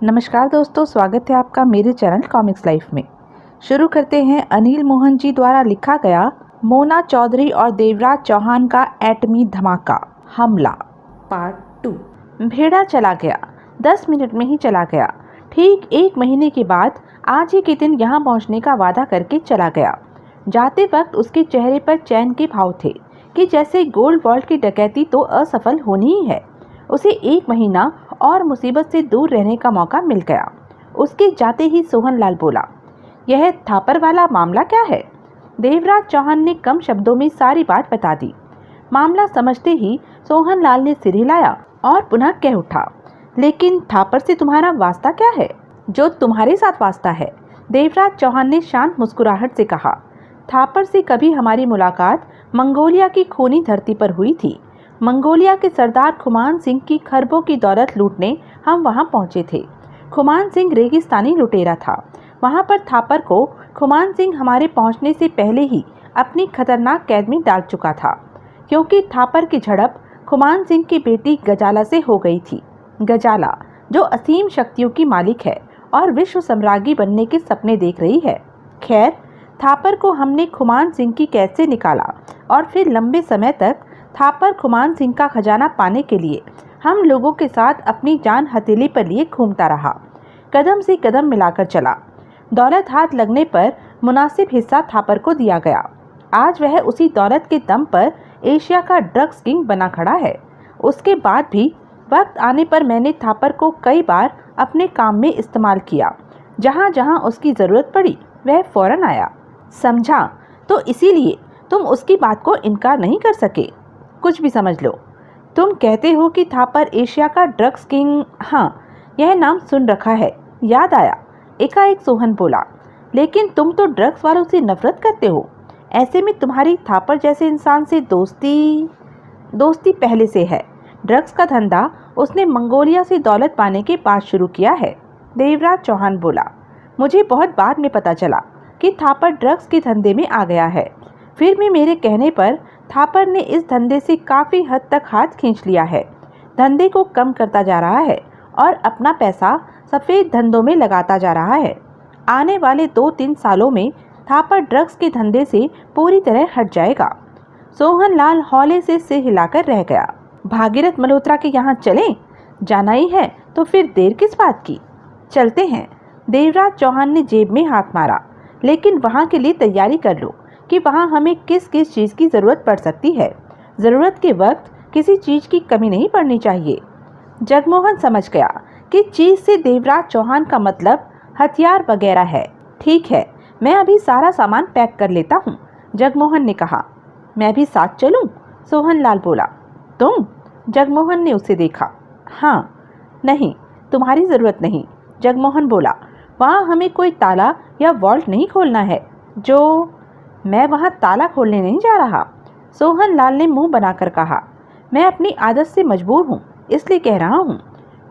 नमस्कार दोस्तों, स्वागत है आपका मेरे चैनल कॉमिक्स लाइफ में। शुरू करते हैं अनिल मोहन जी द्वारा लिखा गया मोना चौधरी और देवराज चौहान का एटमी धमाका हमला पार्ट 2। भेड़ा चला गया, 10 मिनट में ही चला गया। ठीक 1 महीने के बाद आज ही के दिन यहाँ पहुँचने का वादा करके चला गया। जाते वक्त उसके चेहरे पर चैन के भाव थे कि जैसे गोल्ड वॉल्ट की डकैती तो असफल होनी ही है। उसे 1 महीना और मुसीबत से दूर रहने का मौका मिल गया। उसके जाते ही सोहनलाल बोला, यह थापर वाला मामला क्या है? देवराज चौहान ने कम शब्दों में सारी बात बता दी। मामला समझते ही सोहनलाल ने सिर हिलाया और पुनः कह उठा, लेकिन थापर से तुम्हारा वास्ता क्या है? जो तुम्हारे साथ वास्ता है, देवराज चौहान ने शांत मुस्कुराहट से कहा। थापर से कभी हमारी मुलाकात मंगोलिया की खूनी धरती पर हुई थी। मंगोलिया के सरदार खुमान सिंह की खरबों की दौलत लूटने हम वहां पहुंचे थे। खुमान सिंह रेगिस्तानी लुटेरा था। वहां पर थापर को खुमान सिंह हमारे पहुंचने से पहले ही अपनी खतरनाक कैद में डाल चुका था, क्योंकि थापर की झड़प खुमान सिंह की बेटी गजाला से हो गई थी। गजाला जो असीम शक्तियों की मालिक है और विश्व सम्राज्ञी बनने के सपने देख रही है। खैर, थापर को हमने खुमान सिंह की कैद से निकाला और फिर लंबे समय तक थापर खुमान सिंह का खजाना पाने के लिए हम लोगों के साथ अपनी जान हथेली पर लिए घूमता रहा। कदम से कदम मिलाकर चला। दौलत हाथ लगने पर मुनासिब हिस्सा थापर को दिया गया। आज वह उसी दौलत के दम पर एशिया का ड्रग्स किंग बना खड़ा है। उसके बाद भी वक्त आने पर मैंने थापर को कई बार अपने काम में इस्तेमाल किया। जहाँ जहाँ उसकी ज़रूरत पड़ी वह फौरन आया। समझा? तो इसीलिए तुम उसकी बात को इनकार नहीं कर सके। कुछ भी समझ लो। तुम कहते हो कि थापर एशिया का ड्रग्स किंग। हाँ, यह नाम सुन रखा है, याद आया, एकाएक सोहन बोला। लेकिन तुम तो ड्रग्स वालों से नफरत करते हो। ऐसे में तुम्हारी थापर जैसे इंसान से दोस्ती पहले से है। ड्रग्स का धंधा उसने मंगोलिया से दौलत पाने के बाद शुरू किया है। देवराज चौहान बोला। मुझे बहुत बाद में पता चला कि थापर ड्रग्स के धंधे में आ गया है। फिर भी मेरे कहने पर थापर ने इस धंधे से काफ़ी हद तक हाथ खींच लिया है। धंधे को कम करता जा रहा है और अपना पैसा सफ़ेद धंधों में लगाता जा रहा है। आने वाले 2-3 सालों में थापर ड्रग्स के धंधे से पूरी तरह हट जाएगा। सोहनलाल हौले से सिर हिलाकर रह गया। भागीरथ मल्होत्रा के यहाँ चलें? जाना ही है तो फिर देर किस बात की? चलते हैं। देवराज चौहान ने जेब में हाथ मारा। लेकिन वहाँ के लिए तैयारी कर लो कि वहाँ हमें किस किस चीज़ की ज़रूरत पड़ सकती है। ज़रूरत के वक्त किसी चीज़ की कमी नहीं पड़नी चाहिए। जगमोहन समझ गया कि चीज़ से देवराज चौहान का मतलब हथियार वगैरह है। ठीक है, मैं अभी सारा सामान पैक कर लेता हूँ, जगमोहन ने कहा। मैं भी साथ चलूँ? सोहनलाल बोला। तुम? जगमोहन ने उसे देखा। हाँ। नहीं, तुम्हारी ज़रूरत नहीं, जगमोहन बोला। वहाँ हमें कोई ताला या वॉल्ट नहीं खोलना है। जो मैं वहाँ ताला खोलने नहीं जा रहा, सोहनलाल ने मुंह बनाकर कहा। मैं अपनी आदत से मजबूर हूँ, इसलिए कह रहा हूँ।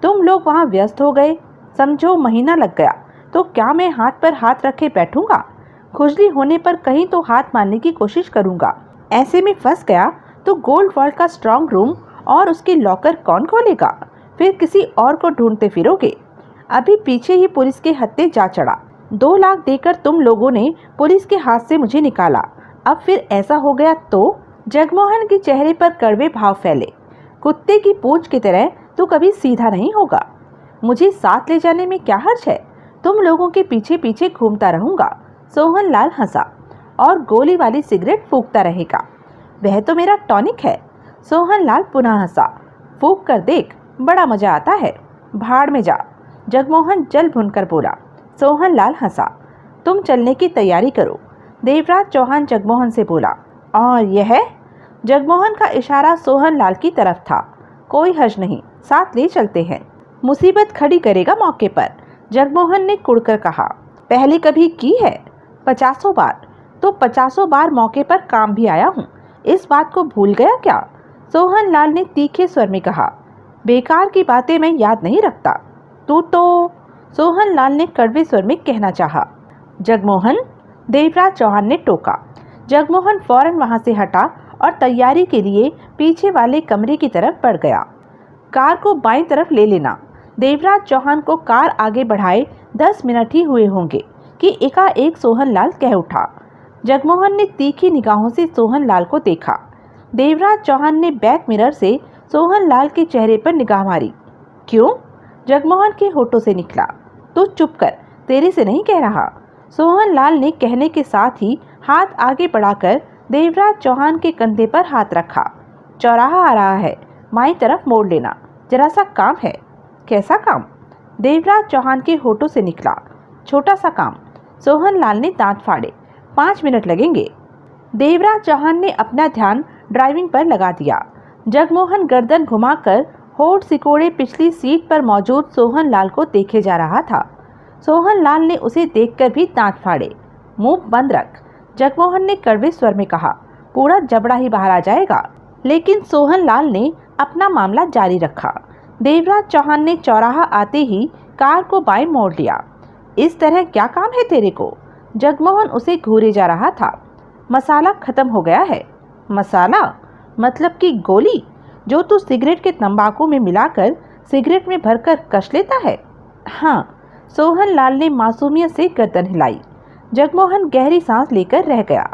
तुम लोग वहाँ व्यस्त हो गए, समझो महीना लग गया, तो क्या मैं हाथ पर हाथ रखे बैठूंगा? खुजली होने पर कहीं तो हाथ मारने की कोशिश करूंगा। ऐसे में फंस गया तो गोल्ड वॉल्ट का स्ट्रांग रूम और उसके लॉकर कौन खोलेगा? फिर किसी और को ढूंढते फिरोगे। अभी पीछे ही पुलिस के हत्थे जा चढ़ा। 2 लाख देकर तुम लोगों ने पुलिस के हाथ से मुझे निकाला। अब फिर ऐसा हो गया तो? जगमोहन के चेहरे पर कड़वे भाव फैले। कुत्ते की पूंछ की तरह तू कभी सीधा नहीं होगा। मुझे साथ ले जाने में क्या हर्ज है? तुम लोगों के पीछे पीछे घूमता रहूंगा। सोहनलाल हंसा और गोली वाली सिगरेट फूंकता रहेगा। वह तो मेरा टॉनिक है। सोहनलाल पुनः हंसा। फूंक कर देख, बड़ा मजा आता है। भाड़ में जा, जगमोहन जल भुनकर बोला। सोहनलाल हंसा। तुम चलने की तैयारी करो, देवराज चौहान जगमोहन से बोला। और यह? जगमोहन का इशारा सोहनलाल की तरफ था। कोई हर्ज नहीं, साथ ले चलते हैं। मुसीबत खड़ी करेगा मौके पर, जगमोहन ने कुड़कर कहा। पहले कभी की है? 50 बार। तो 50 बार मौके पर काम भी आया हूँ। इस बात को भूल गया क्या? सोहनलाल ने तीखे स्वर में कहा। बेकार की बातें मैं याद नहीं रखता। तू तो, सोहनलाल ने कड़वे स्वर में कहना चाहा। जगमोहन, देवराज चौहान ने टोका। जगमोहन फौरन वहां से हटा और तैयारी के लिए पीछे वाले कमरे की तरफ बढ़ गया। कार को बाईं तरफ ले लेना, देवराज चौहान को कार आगे बढ़ाए 10 मिनट ही हुए होंगे कि एकाएक सोहनलाल कह उठा। जगमोहन ने तीखी निगाहों से सोहनलाल को देखा। देवराज चौहान ने बैक मिरर से सोहनलाल के चेहरे पर निगाह मारी। क्यों? जगमोहन के होठों से निकला। तू चुप कर, तेरे से नहीं कह रहा। सोहनलाल ने कहने के साथ ही हाथ आगे बढ़ाकर देवराज चौहान के कंधे पर हाथ रखा। चौराहा आ रहा है, माई तरफ मोड़ लेना, जरा सा काम है। कैसा काम? देवराज चौहान के होठों से निकला। छोटा सा काम। सोहनलाल ने दांत फाड़े। 5 मिनट लगेंगे। देवराज चौहान ने अपना ध्यान ड्राइविंग पर लगा दिया। जगमोहन गर्दन घुमाकर होठ सिकोड़े पिछली सीट पर मौजूद सोहनलाल को देखे जा रहा था। सोहनलाल ने उसे देखकर भी दांत फाड़े। मुंह बंद रख, जगमोहन ने कड़वे स्वर में कहा। पूरा जबड़ा ही बाहर आ जाएगा। लेकिन सोहनलाल ने अपना मामला जारी रखा। देवराज चौहान ने चौराहा आते ही कार को बाएं मोड़ लिया। इस तरह क्या काम है तेरे को? जगमोहन उसे घूरे जा रहा था। मसाला खत्म हो गया है। मसाला? मतलब कि गोली जो तू सिगरेट के तंबाकू में मिलाकर सिगरेट में भरकर कस लेता है? हाँ। सोहनलाल ने मासूमियत से गर्दन हिलाई। जगमोहन गहरी सांस लेकर रह गया।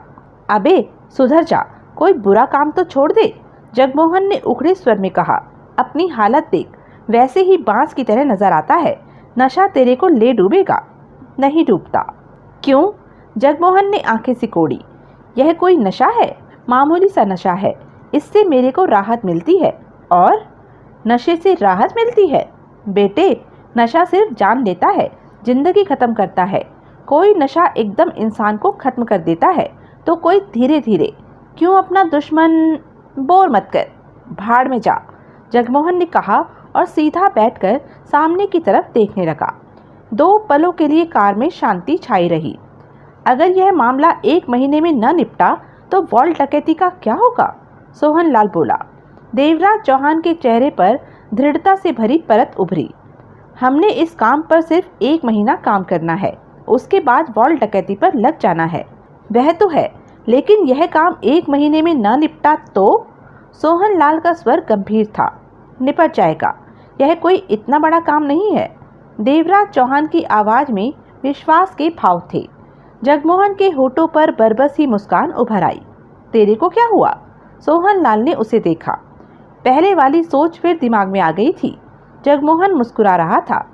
अबे सुधर जा, कोई बुरा काम तो छोड़ दे, जगमोहन ने उखड़े स्वर में कहा। अपनी हालत देख, वैसे ही बांस की तरह नजर आता है। नशा तेरे को ले डूबेगा। नहीं डूबता। क्यों? जगमोहन ने आंखें सिकोड़ी। यह कोई नशा है? मामूली सा नशा है। इससे मेरे को राहत मिलती है। और? नशे से राहत मिलती है? बेटे, नशा सिर्फ जान लेता है, जिंदगी खत्म करता है। कोई नशा एकदम इंसान को खत्म कर देता है तो कोई धीरे धीरे। क्यों अपना दुश्मन? बोर मत कर, भाड़ में जा, जगमोहन ने कहा और सीधा बैठकर सामने की तरफ देखने लगा। 2 पलों के लिए कार में शांति छाई रही। अगर यह मामला 1 महीने में न निपटा तो वॉल्ट डकैती का क्या होगा? सोहनलाल बोला। देवराज चौहान के चेहरे पर दृढ़ता से भरी परत उभरी। हमने इस काम पर सिर्फ 1 महीना काम करना है, उसके बाद वॉल्ट डकैती पर लग जाना है। वह तो है, लेकिन यह काम 1 महीने में न निपटा तो? सोहनलाल का स्वर गंभीर था। निपट जाएगा, यह कोई इतना बड़ा काम नहीं है। देवराज चौहान की आवाज में विश्वास के भाव थे। जगमोहन के होठों पर बरबस ही मुस्कान उभर आई। तेरे को क्या हुआ? सोहनलाल ने उसे देखा। पहले वाली सोच फिर दिमाग में आ गई थी। जगमोहन मुस्कुरा रहा था।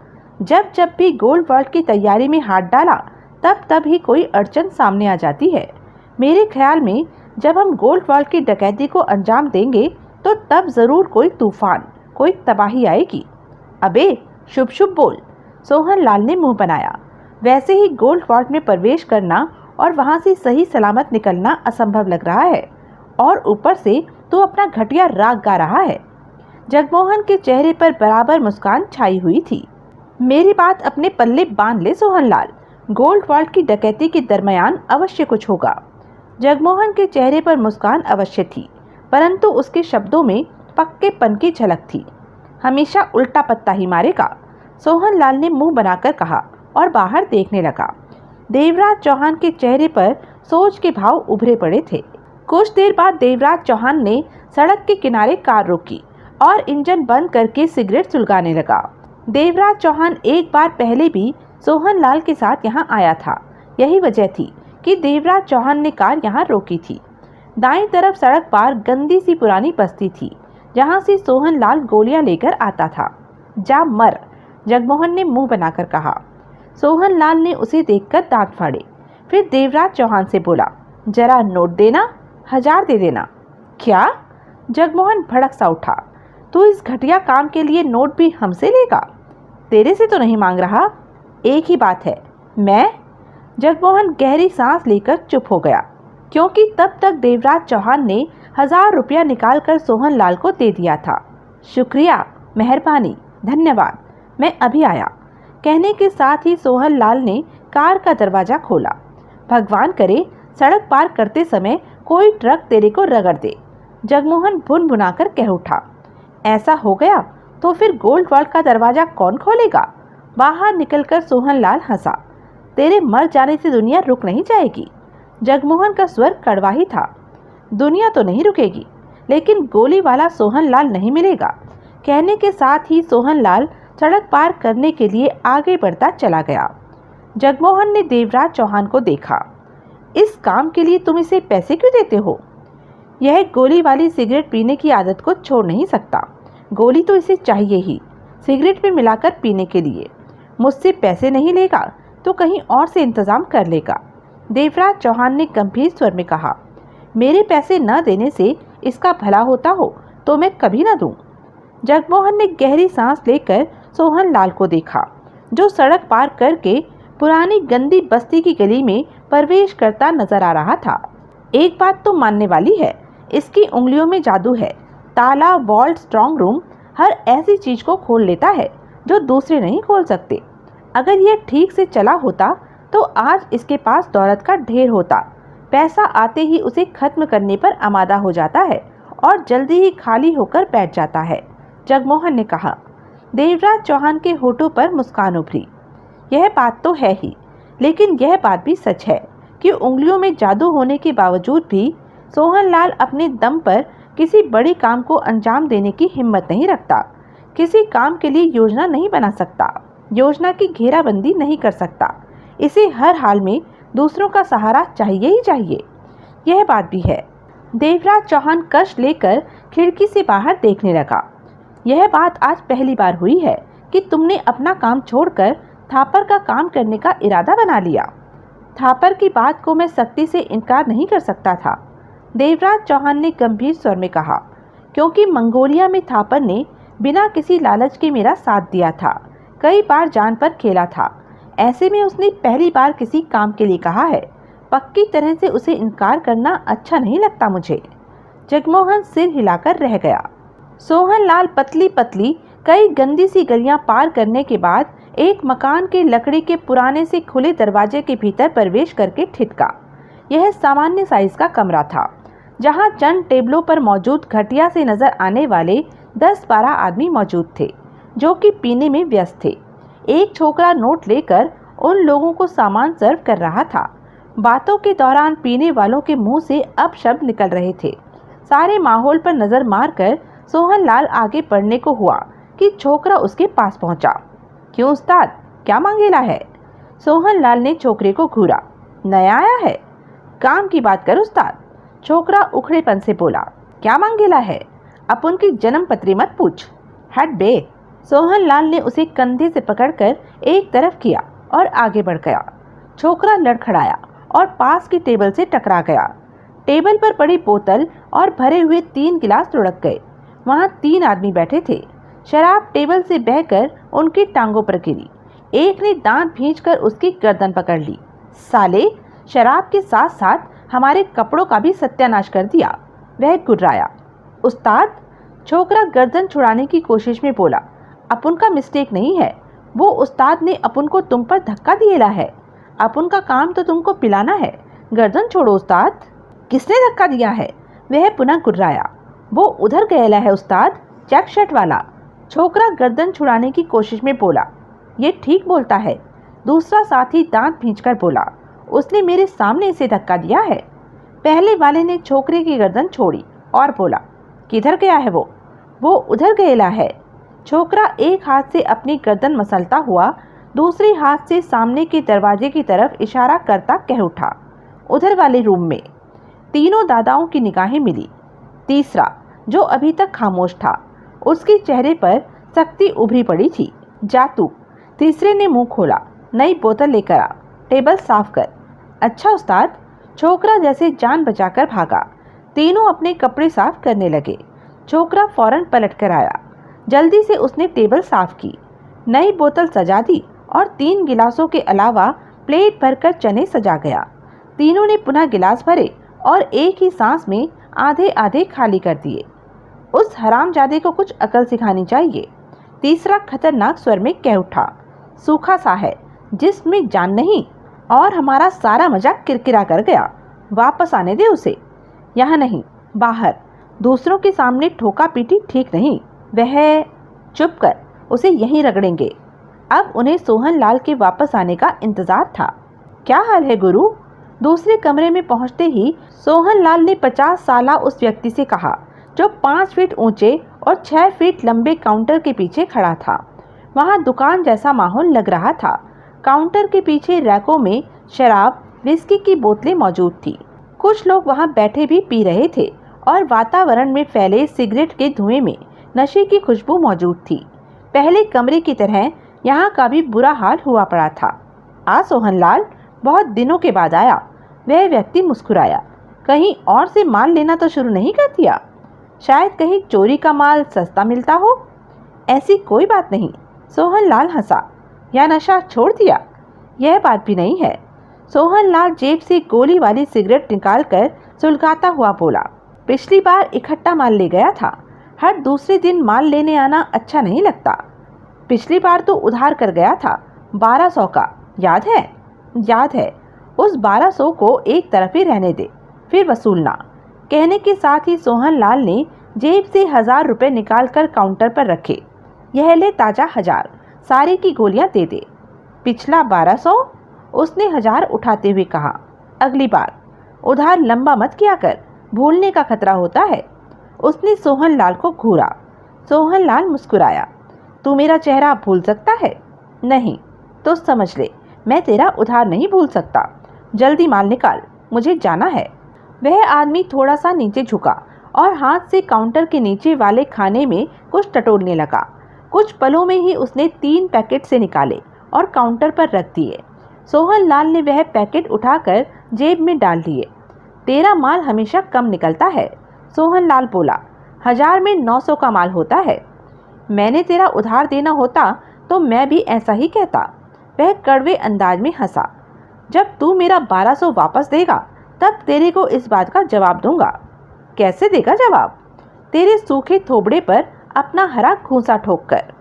जब जब भी गोल्ड वर्ल्ड की तैयारी में हाथ डाला तब तब ही कोई अड़चन सामने आ जाती है। मेरे ख्याल में जब हम गोल्ड वर्ल्ड की डकैती को अंजाम देंगे तो तब जरूर कोई तूफान, कोई तबाही आएगी। अबे शुभ शुभ बोल, सोहनलाल ने मुंह बनाया। वैसे ही गोल्ड वर्ल्ड में प्रवेश करना और वहां से सही सलामत निकलना असंभव लग रहा है, और ऊपर से तू अपना घटिया राग गा रहा है। जगमोहन के चेहरे पर बराबर मुस्कान छाई हुई थी। मेरी बात अपने पल्ले बांध ले सोहनलाल, गोल्ड वर्ल्ड की डकैती के दरमियान अवश्य कुछ होगा। जगमोहन के चेहरे पर मुस्कान अवश्य थी, परंतु उसके शब्दों में पक्केपन की झलक थी। हमेशा उल्टा पत्ता ही मारेगा, सोहनलाल ने मुंह बनाकर कहा और बाहर देखने लगा। देवराज चौहान के चेहरे पर सोच के भाव उभरे पड़े थे। कुछ देर बाद देवराज चौहान ने सड़क के किनारे कार रोकी और इंजन बंद करके सिगरेट सुलगाने लगा। देवराज चौहान एक बार पहले भी सोहनलाल के साथ यहाँ आया था। यही वजह थी कि देवराज चौहान ने कार यहाँ रोकी थी। दाईं तरफ सड़क पार गंदी सी पुरानी बस्ती थी, जहाँ से सोहनलाल गोलियां लेकर आता था। जा मर, जगमोहन ने मुंह बनाकर कहा। सोहनलाल ने उसे देखकर दांत फाड़े। फिर देवराज चौहान से बोला, जरा नोट देना, 1000 दे देना। क्या? जगमोहन भड़क सा उठा। तू इस घटिया काम के लिए नोट भी हमसे लेगा? तेरे से तो नहीं मांग रहा। एक ही बात है, मैं? जगमोहन गहरी सांस लेकर चुप हो गया, क्योंकि तब तक देवराज चौहान ने 1000 रुपया निकालकर सोहनलाल को दे दिया था। शुक्रिया, मेहरबानी, धन्यवाद, मैं अभी आया, कहने के साथ ही सोहनलाल ने कार का दरवाजा खोला। भगवान करे सड़क पार करते समय कोई ट्रक तेरे को रगड़ दे, जगमोहन भुनभुनाकर कह उठा। ऐसा हो गया तो फिर गोल्ड वर्ल्ड का दरवाजा कौन खोलेगा? बाहर निकलकर सोहनलाल हंसा। तेरे मर जाने से दुनिया रुक नहीं जाएगी। जगमोहन का स्वर कड़वा ही था। दुनिया तो नहीं रुकेगी, लेकिन गोली वाला सोहनलाल नहीं मिलेगा। कहने के साथ ही सोहनलाल सड़क पार करने के लिए आगे बढ़ता चला गया। जगमोहन ने देवराज चौहान को देखा। इस काम के लिए तुम इसे पैसे क्यों देते हो? यह गोली वाली सिगरेट पीने की आदत को छोड़ नहीं सकता। गोली तो इसे चाहिए ही, सिगरेट में मिलाकर पीने के लिए। मुझसे पैसे नहीं लेगा तो कहीं और से इंतजाम कर लेगा। देवराज चौहान ने गंभीर स्वर में कहा, मेरे पैसे न देने से इसका भला होता हो तो मैं कभी न दूं। जगमोहन ने गहरी सांस लेकर सोहन लाल को देखा, जो सड़क पार करके पुरानी गंदी बस्ती की गली में प्रवेश करता नजर आ रहा था। एक बात तो मानने वाली है, इसकी उंगलियों में जादू है। ताला, वॉल्ट, स्ट्रांग रूम, हर ऐसी चीज को खोल लेता है जो दूसरे नहीं खोल सकते। अगर यह ठीक से चला होता तो आज इसके पास दौलत का ढेर होता। पैसा आते ही उसे खत्म करने पर आमादा हो जाता है और जल्दी ही खाली होकर बैठ जाता है, जगमोहन ने कहा। देवराज चौहान के होठों पर मुस्कान उभरी। यह बात तो है ही, लेकिन यह बात भी सच है कि उंगलियों में जादू होने के बावजूद भी सोहनलाल अपने दम पर किसी बड़े काम को अंजाम देने की हिम्मत नहीं रखता। किसी काम के लिए योजना नहीं बना सकता, योजना की घेराबंदी नहीं कर सकता। इसे हर हाल में दूसरों का सहारा चाहिए ही चाहिए। यह बात भी है। देवराज चौहान कष्ट लेकर खिड़की से बाहर देखने लगा। यह बात आज पहली बार हुई है कि तुमने अपना काम छोड़कर थापर का काम करने का इरादा बना लिया। थापर की बात को मैं सख्ती से इनकार नहीं कर सकता था, देवराज चौहान ने गंभीर स्वर में कहा, क्योंकि मंगोलिया में थापर ने बिना किसी लालच के मेरा साथ दिया था, कई बार जान पर खेला था। ऐसे में उसने पहली बार किसी काम के लिए कहा है, पक्की तरह से उसे इनकार करना अच्छा नहीं लगता मुझे। जगमोहन सिर हिलाकर रह गया। सोहनलाल पतली पतली कई गंदी सी गलियां पार करने के बाद एक मकान के लकड़ी के पुराने से खुले दरवाजे के भीतर प्रवेश करके ठिठका। यह सामान्य साइज का कमरा था, जहां चंद टेबलों पर मौजूद घटिया से नजर आने वाले 10-12 आदमी मौजूद थे, जो कि पीने में व्यस्त थे। एक छोकरा नोट लेकर उन लोगों को सामान सर्व कर रहा था। बातों के दौरान पीने वालों के मुंह से अपशब्द निकल रहे थे। सारे माहौल पर नजर मारकर सोहनलाल आगे बढ़ने को हुआ कि छोकरा उसके पास पहुंचा। क्यों उस्ताद, क्या मांगेला है? सोहनलाल ने छोकरे को घूरा। नया आया है? काम की बात कर उस्ताद, छोकरा उखड़ेपन से बोला। क्या मांगेला है? अपन की जन्म पत्री मत पूछ, हट बे। सोहनलाल ने उसे कंधे से पकड़कर एक तरफ किया और आगे बढ़ गया। छोकरा लड़खड़ाया और पास की टेबल से टकरा गया। टेबल पर पड़ी बोतल और भरे हुए 3 गिलास लुढ़क गए। वहां 3 आदमी बैठे थे। शराब टेबल से बहकर उनकी टांगों पर गिरी। एक ने दांत भींचकर उसकी गर्दन पकड़ ली। साले, शराब के साथ साथ हमारे कपड़ों का भी सत्यानाश कर दिया, वह गुर्राया। उस्ताद, छोकरा गर्दन छुड़ाने की कोशिश में बोला। अपन का मिस्टेक नहीं है, वो उस्ताद ने अपन को तुम पर धक्का दिएला है। अपन का काम तो तुमको पिलाना है, गर्दन छोड़ो उस्ताद। किसने धक्का दिया है? वह पुनः गुर्राया। वो उधर गएला है उस्ताद, चेक शर्ट वाला। छोकरा गर्दन छुड़ाने की कोशिश में बोला। ये ठीक बोलता है, दूसरा साथी दांत भींचकर बोला। उसने मेरे सामने इसे धक्का दिया है। पहले वाले ने छोकरे की गर्दन छोड़ी और बोला, किधर गया है वो उधर गएला है। छोकरा एक हाथ से अपनी गर्दन मसलता हुआ दूसरे हाथ से सामने के दरवाजे की तरफ इशारा करता कह उठा, उधर वाले रूम में। तीनों दादाओं की निगाहें मिली। तीसरा, जो अभी तक खामोश था, उसके चेहरे पर सख्ती उभरी पड़ी थी। जा तू। तीसरे ने मुंह खोला। नई बोतल लेकर आ, टेबल साफ कर। अच्छा उस्ताद। छोकरा जैसे जान बचाकर भागा। तीनों अपने कपड़े साफ करने लगे। छोकरा फौरन पलट कर आया। जल्दी से उसने टेबल साफ की, नई बोतल सजा दी और 3 गिलासों के अलावा प्लेट भरकर चने सजा गया। तीनों ने पुनः गिलास भरे और एक ही सांस में आधे आधे खाली कर दिए। उस हरामजादे को कुछ अकल सिखानी चाहिए, तीसरा खतरनाक स्वर में कह उठा। सूखा सा है, जिसमें जान नहीं, और हमारा सारा मजाक किरकिरा कर गया। वापस आने दे उसे। यहाँ नहीं, बाहर। दूसरों के सामने ठोका पीटी ठीक नहीं। वह चुप कर, उसे यहीं रगड़ेंगे। अब उन्हें सोहनलाल के वापस आने का इंतजार था। क्या हाल है गुरु? दूसरे कमरे में पहुंचते ही सोहनलाल ने 50 साला उस व्यक्ति से कहा, जो 5 फीट ऊंचे और 6 फीट लंबे काउंटर के पीछे खड़ा था। वहाँ दुकान जैसा माहौल लग रहा था। काउंटर के पीछे रैकों में शराब, विस्की की बोतलें मौजूद थी। कुछ लोग वहाँ बैठे भी पी रहे थे और वातावरण में फैले सिगरेट के धुएं में नशे की खुशबू मौजूद थी। पहले कमरे की तरह यहाँ का भी बुरा हाल हुआ पड़ा था। सोहनलाल बहुत दिनों के बाद आया। वह व्यक्ति मुस्कुराया। कहीं और से माल लेना तो शुरू नहीं कर दिया? शायद कहीं चोरी का माल सस्ता मिलता हो। ऐसी कोई बात नहीं। सोहनलाल हंसा। या नशा छोड़ दिया? यह बात भी नहीं है। सोहनलाल जेब से गोली वाली सिगरेट निकालकर सुलगाता हुआ बोला, पिछली बार इकट्ठा माल ले गया था। हर दूसरे दिन माल लेने आना अच्छा नहीं लगता। पिछली बार तो उधार कर गया था 1200 का, याद है? याद है। उस 1200 को एक तरफ ही रहने दे, फिर वसूलना। कहने के साथ ही सोहनलाल ने जेब से 1000 रुपये निकालकर काउंटर पर रखे। यह ले ताजा 1000, सारे की गोलियां दे दे। पिछला 1200? उसने 1000 उठाते हुए कहा। अगली बार उधार लंबा मत किया कर, भूलने का खतरा होता है। उसने सोहनलाल को घूरा। सोहनलाल मुस्कुराया। तू मेरा चेहरा भूल सकता है? नहीं तो समझ ले, मैं तेरा उधार नहीं भूल सकता। जल्दी माल निकाल, मुझे जाना है। वह आदमी थोड़ा सा नीचे झुका और हाथ से काउंटर के नीचे वाले खाने में कुछ टटोलने लगा। कुछ पलों में ही उसने 3 पैकेट से निकाले और काउंटर पर रख दिए। सोहनलाल ने वह पैकेट उठाकर जेब में डाल दिए। तेरा माल हमेशा कम निकलता है, सोहनलाल बोला। 1000 में 900 का माल होता है। मैंने तेरा उधार देना होता तो मैं भी ऐसा ही कहता। वह कड़वे अंदाज में हंसा। जब तू मेरा 1200 वापस देगा तब तेरे को इस बात का जवाब दूंगा। कैसे देगा जवाब? तेरे सूखे थोबड़े पर अपना हरा घूंसा ठोक कर।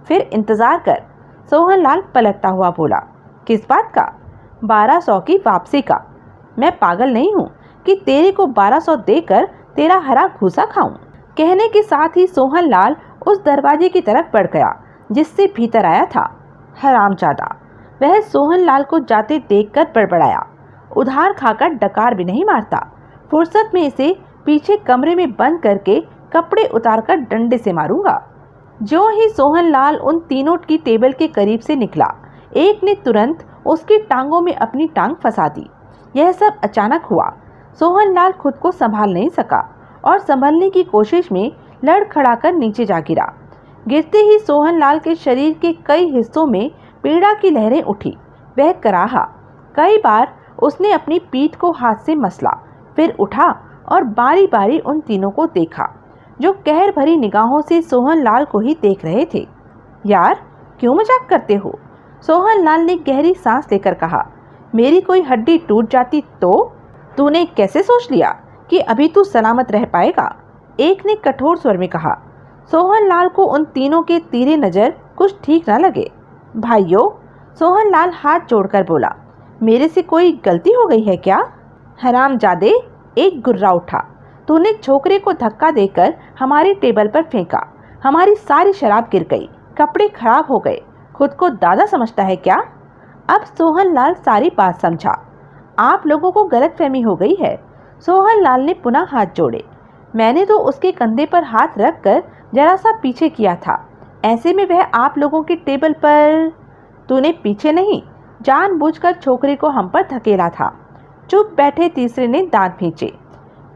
फिर इंतजार कर, सोहनलाल पलटता हुआ बोला। किस बात का? 1200 की वापसी का। मैं पागल नहीं हूँ कि तेरे को 1200 देकर तेरा हरा घूंसा खाऊं। कहने के साथ ही सोहनलाल उस दरवाजे की तरफ बढ़ गया जिससे भीतर आया था। हरामजादा, वह सोहनलाल को जाते देखकर बड़बड़ाया। उधार खाकर डकार भी नहीं मारता। फुर्सत में इसे पीछे कमरे में बंद करके कपड़े उतारकर डंडे से मारूंगा। जो ही सोहनलाल उन तीनों की टेबल के करीब से निकला, एक ने तुरंत उसकी टांगों में अपनी टांग फंसा दी। यह सब अचानक हुआ। सोहनलाल खुद को संभाल नहीं सका और संभलने की कोशिश में लड़खड़ाकर नीचे जा गिरा। गिरते ही सोहनलाल के शरीर के कई हिस्सों में पीड़ा की लहरें उठी। वह कराहा। कई बार उसने अपनी पीठ को हाथ से मसला, फिर उठा और बारी बारी उन तीनों को देखा जो कहर भरी निगाहों से सोहनलाल को ही देख रहे थे। यार, क्यों मजाक करते हो? सोहनलाल ने गहरी सांस लेकर कहा। मेरी कोई हड्डी टूट जाती तो? तूने कैसे सोच लिया कि अभी तू सलामत रह पाएगा? एक ने कठोर स्वर में कहा। सोहनलाल को उन तीनों के तीरे नज़र कुछ ठीक न लगे। भाइयों, सोहनलाल हाथ जोड़कर बोला, मेरे से कोई गलती हो गई है क्या? हरामजादे, एक गुर्रा उठा। तूने छोकरे को धक्का देकर हमारी टेबल पर फेंका। हमारी सारी शराब गिर गई, कपड़े खराब हो गए। खुद को दादा समझता है क्या? अब सोहनलाल सारी बात समझा। आप लोगों को गलतफहमी हो गई है। सोहनलाल ने पुनः हाथ जोड़े। मैंने तो उसके कंधे पर हाथ रखकर जरा सा पीछे किया था। ऐसे में वह आप लोगों की टेबल पर। तूने पीछे नहीं, जानबूझकर छोकरे को हम पर धकेला था। चुप बैठे तीसरे ने दांत भींचे।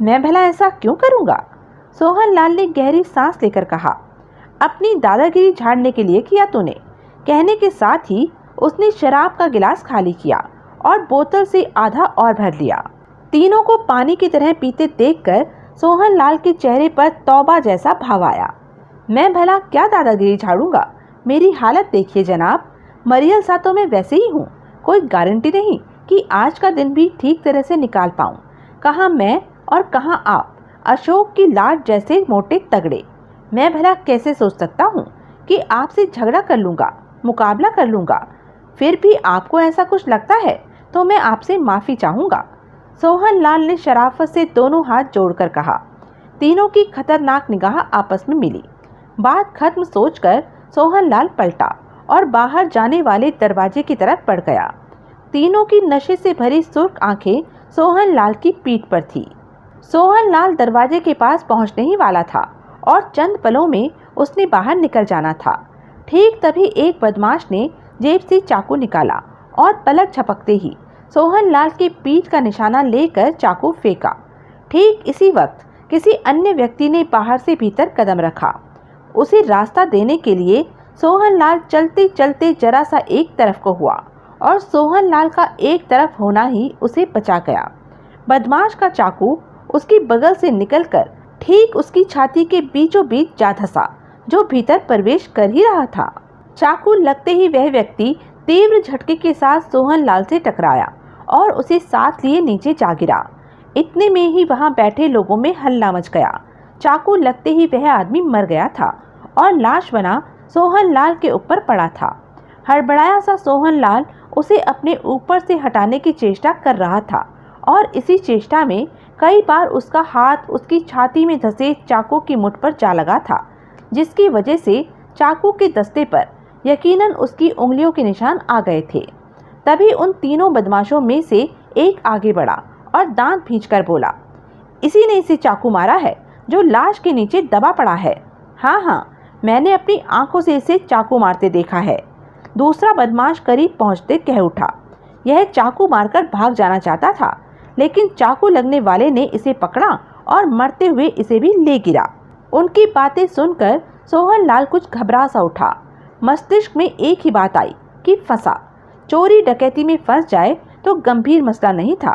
मैं भला ऐसा क्यों करूँगा? सोहनलाल ने गहरी सांस लेकर कहा। अपनी दादागिरी झाड़ने के लिए किया तूने। कहने के साथ ही उसने शराब का गिलास खाली किया और बोतल से आधा और भर लिया। तीनों को पानी की तरह पीते देखकर सोहनलाल के चेहरे पर तौबा जैसा भाव आया। मैं भला क्या दादागिरी झाड़ूंगा? मेरी हालत देखिए जनाब, मरियल सा तो मैं वैसे ही हूँ। कोई गारंटी नहीं कि आज का दिन भी ठीक तरह से निकाल पाऊँ। कहाँ मैं और कहाँ आप, अशोक की लाट जैसे मोटे तगड़े। मैं भला कैसे सोच सकता हूँ कि आपसे झगड़ा कर लूँगा, मुकाबला कर लूँगा। फिर भी आपको ऐसा कुछ लगता है तो मैं आपसे माफ़ी चाहूँगा। सोहनलाल ने शराफत से दोनों हाथ जोड़कर कहा। तीनों की खतरनाक निगाह आपस में मिली। बात खत्म सोचकर सोहनलाल पलटा और बाहर जाने वाले दरवाजे की तरफ बढ़ गया। तीनों की नशे से भरी सुर्ख आंखें सोहनलाल की पीठ पर थी। सोहनलाल दरवाजे के पास पहुंचने ही वाला था और चंद पलों में उसने बाहर निकल जाना था। ठीक तभी एक बदमाश ने जेब से चाकू निकाला और पलक झपकते ही सोहनलाल की पीठ का निशाना लेकर चाकू फेंका। ठीक इसी वक्त किसी अन्य व्यक्ति ने बाहर से भीतर कदम रखा। उसे रास्ता देने के लिए सोहनलाल चलते चलते जरा सा एक तरफ को हुआ और सोहनलाल का एक तरफ होना ही उसे बचा गया। बदमाश का चाकू उसकी बगल से निकलकर ठीक उसकी छाती के बीचों बीच जा धंसा, जो भीतर प्रवेश कर ही रहा था। चाकू लगते ही वह व्यक्ति तीव्र झटके के साथ सोहनलाल से टकराया और उसे साथ लिए नीचे जा गिरा। इतने में ही वहां बैठे लोगों में हल्ला मच गया। चाकू लगते ही वह आदमी मर गया था और लाश बना सोहनलाल के ऊपर पड़ा था। हड़बड़ाया सा सोहनलाल उसे अपने ऊपर से हटाने की चेष्टा कर रहा था और इसी चेष्टा में कई बार उसका हाथ उसकी छाती में धंसे चाकू की मुठ पर जा लगा था, जिसकी वजह से चाकू के दस्ते पर यकीनन उसकी उंगलियों के निशान आ गए थे। तभी उन तीनों बदमाशों में से एक आगे बढ़ा और दांत भींचकर बोला, इसी ने इसे चाकू मारा है जो लाश के नीचे दबा पड़ा है। हाँ, मैंने अपनी आंखों से इसे चाकू मारते देखा है। दूसरा बदमाश करीब पहुंचते कह उठा, यह चाकू मारकर भाग जाना चाहता था, लेकिन चाकू लगने वाले ने इसे पकड़ा और मरते हुए इसे भी ले गिरा। उनकी बातें सुनकर सोहनलाल कुछ घबरा सा उठा। मस्तिष्क में एक ही बात आई कि फंसा। चोरी डकैती में फंस जाए तो गंभीर मसला नहीं था,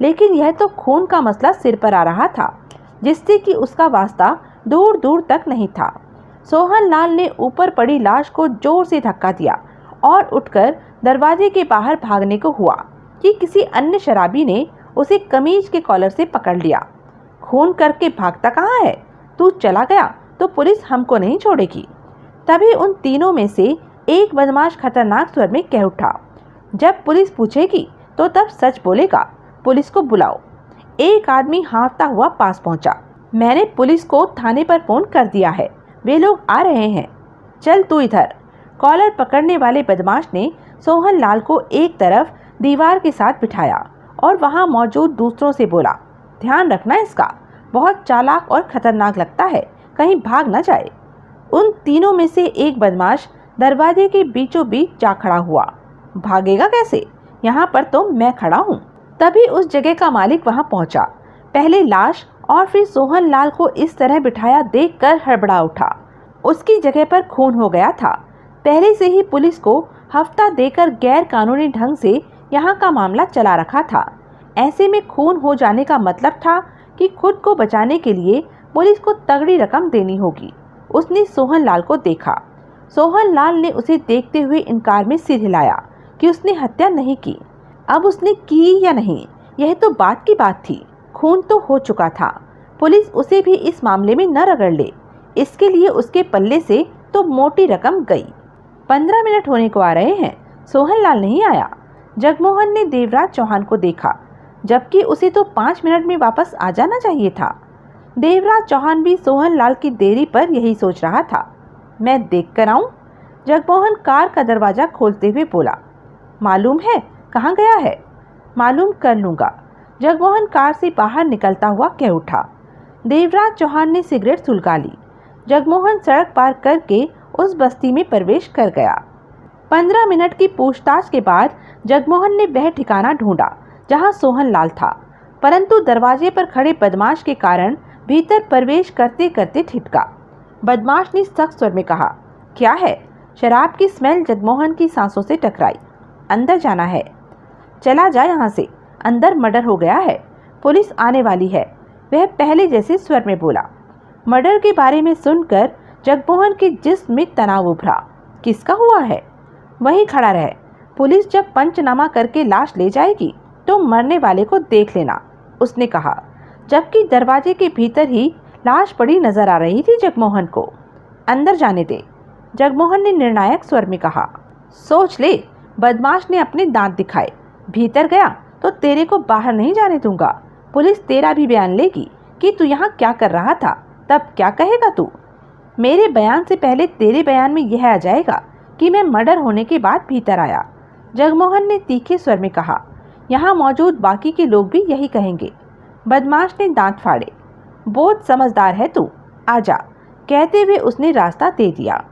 लेकिन यह तो खून का मसला सिर पर आ रहा था, जिससे कि उसका वास्ता दूर दूर तक नहीं था। सोहनलाल ने ऊपर पड़ी लाश को जोर से धक्का दिया और उठकर दरवाजे के बाहर भागने को हुआ कि किसी अन्य शराबी ने उसे कमीज के कॉलर से पकड़ लिया। खून करके भागता कहाँ है? तू चला गया तो पुलिस हमको नहीं छोड़ेगी। तभी उन तीनों में से एक बदमाश खतरनाक स्वर में कह उठा, जब पुलिस पूछेगी तो तब सच बोलेगा, पुलिस को बुलाओ। एक आदमी हाँफता हुआ पास पहुंचा। मैंने पुलिस को थाने पर फोन कर दिया है, वे लोग आ रहे हैं। चल तू इधर। कॉलर पकड़ने वाले बदमाश ने सोहनलाल को एक तरफ दीवार के साथ बिठाया और वहां मौजूद दूसरों से बोला, ध्यान रखना इसका, बहुत चालाक और खतरनाक लगता है, कहीं भाग न जाए। उन तीनों में से एक बदमाश दरवाजे के बीचों बीच जा खड़ा हुआ। भागेगा कैसे? यहाँ पर तो मैं खड़ा हूँ। तभी उस जगह का मालिक वहां पहुंचा। पहले लाश और फिर सोहनलाल को इस तरह बिठाया देखकर हड़बड़ा उठा। उसकी जगह पर खून हो गया था। पहले से ही पुलिस को हफ्ता देकर गैर कानूनी ढंग से यहाँ का मामला चला रखा था। ऐसे में खून हो जाने का मतलब था कि खुद को बचाने के लिए पुलिस को तगड़ी रकम देनी होगी। उसने सोहनलाल को देखा। सोहनलाल ने उसे देखते हुए इनकार में सिर हिलाया कि उसने हत्या नहीं की। अब उसने की या नहीं, यह तो बात की बात थी। खून तो हो चुका था, पुलिस उसे भी इस मामले में न रगड़ ले, इसके लिए उसके पल्ले से तो मोटी रकम गई। 15 मिनट होने को आ रहे हैं, सोहनलाल नहीं आया। जगमोहन ने देवराज चौहान को देखा, जबकि उसे तो 5 मिनट में वापस आ जाना चाहिए था। देवराज चौहान भी सोहनलाल की देरी पर यही सोच रहा था। मैं देख कर आऊं? जगमोहन कार का दरवाजा खोलते हुए बोला। मालूम है कहाँ गया है? मालूम कर लूँगा। जगमोहन कार से बाहर निकलता हुआ कह उठा। देवराज चौहान ने सिगरेट सुलगा ली। जगमोहन सड़क पार करके उस बस्ती में प्रवेश कर गया। 15 मिनट की पूछताछ के बाद जगमोहन ने वह ठिकाना ढूंढा जहां सोहनलाल था, परंतु दरवाजे पर खड़े बदमाश के कारण भीतर प्रवेश करते करते ठिठका। बदमाश ने सख्त स्वर में कहा, क्या है? शराब की स्मेल जगमोहन की सांसों से टकराई। अंदर जाना है। चला जा यहाँ से, अंदर मर्डर हो गया है, पुलिस आने वाली है, वह पहले जैसे स्वर में बोला। मर्डर के बारे में सुनकर जगमोहन के जिस्म में तनाव उभरा। किसका हुआ है? वहीं खड़ा रहे, पुलिस जब पंचनामा करके लाश ले जाएगी तो मरने वाले को देख लेना, उसने कहा, जबकि दरवाजे के भीतर ही लाश पड़ी नजर आ रही थी जगमोहन को। अंदर जाने दे, जगमोहन ने निर्णायक स्वर में कहा। सोच ले, बदमाश ने अपने दांत दिखाए। भीतर गया तो तेरे को बाहर नहीं जाने दूंगा। पुलिस तेरा भी बयान लेगी कि तू यहाँ क्या कर रहा था, तब क्या कहेगा तू? मेरे बयान से पहले तेरे बयान में यह आ जाएगा कि मैं मर्डर होने के बाद भीतर आया, जगमोहन ने तीखे स्वर में कहा। यहाँ मौजूद बाकी के लोग भी यही कहेंगे। बदमाश ने दांत फाड़े। बहुत समझदार है तू, आजा, कहते हुए उसने रास्ता दे दिया।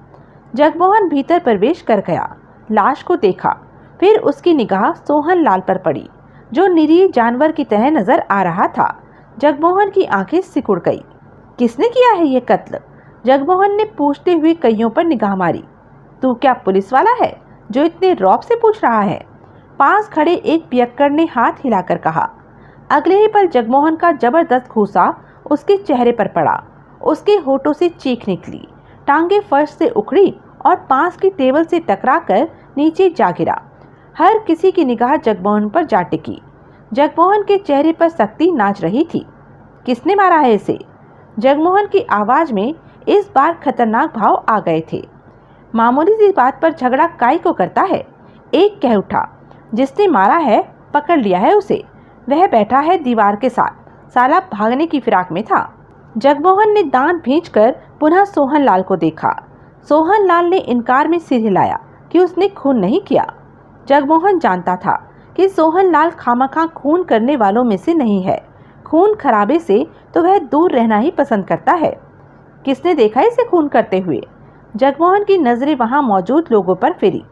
जगमोहन भीतर प्रवेश कर गया, लाश को देखा, फिर उसकी निगाह सोहन लाल पर पड़ी जो निरीह जानवर की तरह नजर आ रहा था। जगमोहन की आंखें सिकुड़ गई। किसने किया है ये कत्ल? जगमोहन ने पूछते हुए कईयों पर निगाह मारी। तू क्या पुलिस वाला है जो इतने रौब से पूछ रहा है? पास खड़े एक पियक्कड़ ने हाथ हिलाकर कहा। अगले ही पल जगमोहन का जबरदस्त घूंसा उसके चेहरे पर पड़ा। उसके होठों से चीख निकली, टांगे फर्श से उखड़ी और पास की टेबल से टकराकर नीचे जा गिरा। हर किसी की निगाह जगमोहन पर जा टिकी। जगमोहन के चेहरे पर सख्ती नाच रही थी। किसने मारा है इसे? जगमोहन की आवाज में इस बार खतरनाक भाव आ गए थे। मामूली सी बात पर झगड़ा काई को करता है? एक कह उठा। जिसने मारा है पकड़ लिया है उसे। वह बैठा है दीवार के साथ, साला भागने की फिराक में था। जगमोहन ने दांत भींचकर पुनः सोहन लाल को देखा। सोहन लाल ने इनकार में सिर हिलाया कि उसने खून नहीं किया। जगमोहन जानता था कि सोहन लाल खामखा खून करने वालों में से नहीं है। खून खराबे से तो वह दूर रहना ही पसंद करता है। किसने देखा इसे खून करते हुए? जगमोहन की नजरें वहां मौजूद लोगों पर फिरी।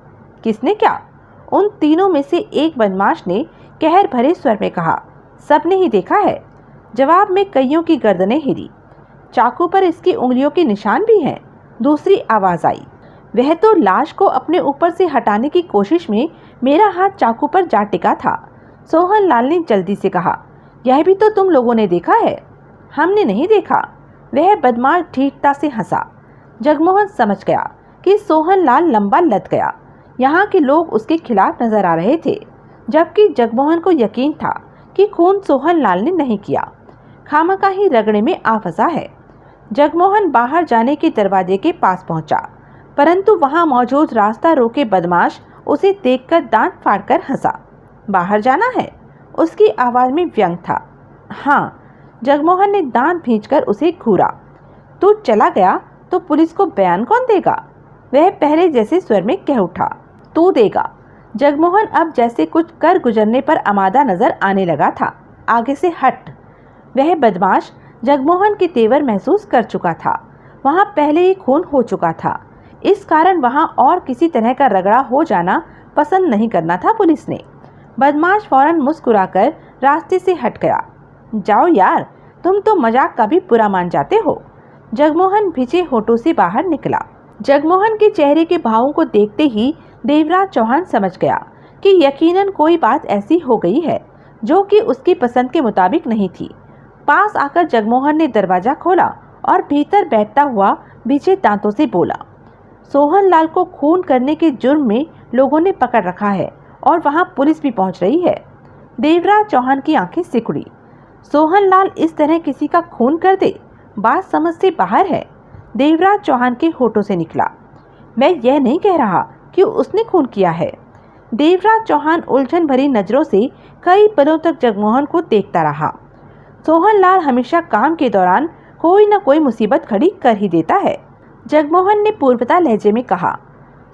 किसने क्या? उन तीनों में से एक बदमाश ने कहर भरे स्वर में कहा। सबने ही देखा है। जवाब में कईयों की गर्दनें हिली। चाकू पर इसकी उंगलियों के निशान भी हैं। दूसरी आवाज आई। वह तो लाश को अपने ऊपर से हटाने की कोशिश में मेरा हाथ चाकू पर जा टिका था। सोहन लाल ने जल्दी से कहा। यह भी तो तुम लोगों ने देखा है? हमने नहीं देखा। वह बदमाश ठीठता से हंसा। जगमोहन समझ गया कि सोहन लाल लंबा लद गया। यहाँ के लोग उसके खिलाफ नजर आ रहे थे, जबकि जगमोहन को यकीन था कि खून सोहन लाल ने नहीं किया। खामखा ही रगड़े में आ फंसा है। जगमोहन बाहर जाने के दरवाजे के पास पहुंचा, परंतु वहां मौजूद रास्ता रोके बदमाश उसे देखकर दांत फाड़कर हंसा। बाहर जाना है? उसकी आवाज में व्यंग था। हाँ। जगमोहन ने दांत भींचकर उसे घूरा। तू चला गया तो पुलिस को बयान कौन देगा? वह पहले जैसे स्वर में कह उठा। तू देगा। जगमोहन अब जैसे कुछ कर गुजरने पर आमादा नजर आने लगा था। आगे से हट। वह बदमाश जगमोहन के तेवर महसूस कर चुका था। वहां पहले ही खून हो चुका था। इस कारण वहां और किसी तरह का रगड़ा हो जाना पसंद नहीं करना था पुलिस ने। बदमाश फौरन मुस्कुराकर रास्ते से हट गया। जाओ यार, तुम तो मजाक का भी बुरा मान जाते हो। जगमोहन भिजे होठों से बाहर निकला। जगमोहन के चेहरे के भावों को देखते ही देवराज चौहान समझ गया कि यकीनन कोई बात ऐसी हो गई है जो कि उसकी पसंद के मुताबिक नहीं थी। पास आकर जगमोहन ने दरवाजा खोला और भीतर बैठता हुआ भिजे दांतों से बोला। सोहन लाल को खून करने के जुर्म में लोगों ने पकड़ रखा है और वहां पुलिस भी पहुंच रही है। देवराज चौहान की आंखें सिकुड़ी। सोहन लाल इस तरह किसी का खून कर दे? बात समझ से बाहर है। देवराज चौहान के होठों से निकला। मैं यह नहीं कह रहा कि उसने खून किया है। देवराज चौहान उलझन भरी नजरों से कई पलों तक जगमोहन को देखता रहा। सोहन लाल हमेशा काम के दौरान कोई न कोई मुसीबत खड़ी कर ही देता है। जगमोहन ने पूर्वता लहजे में कहा।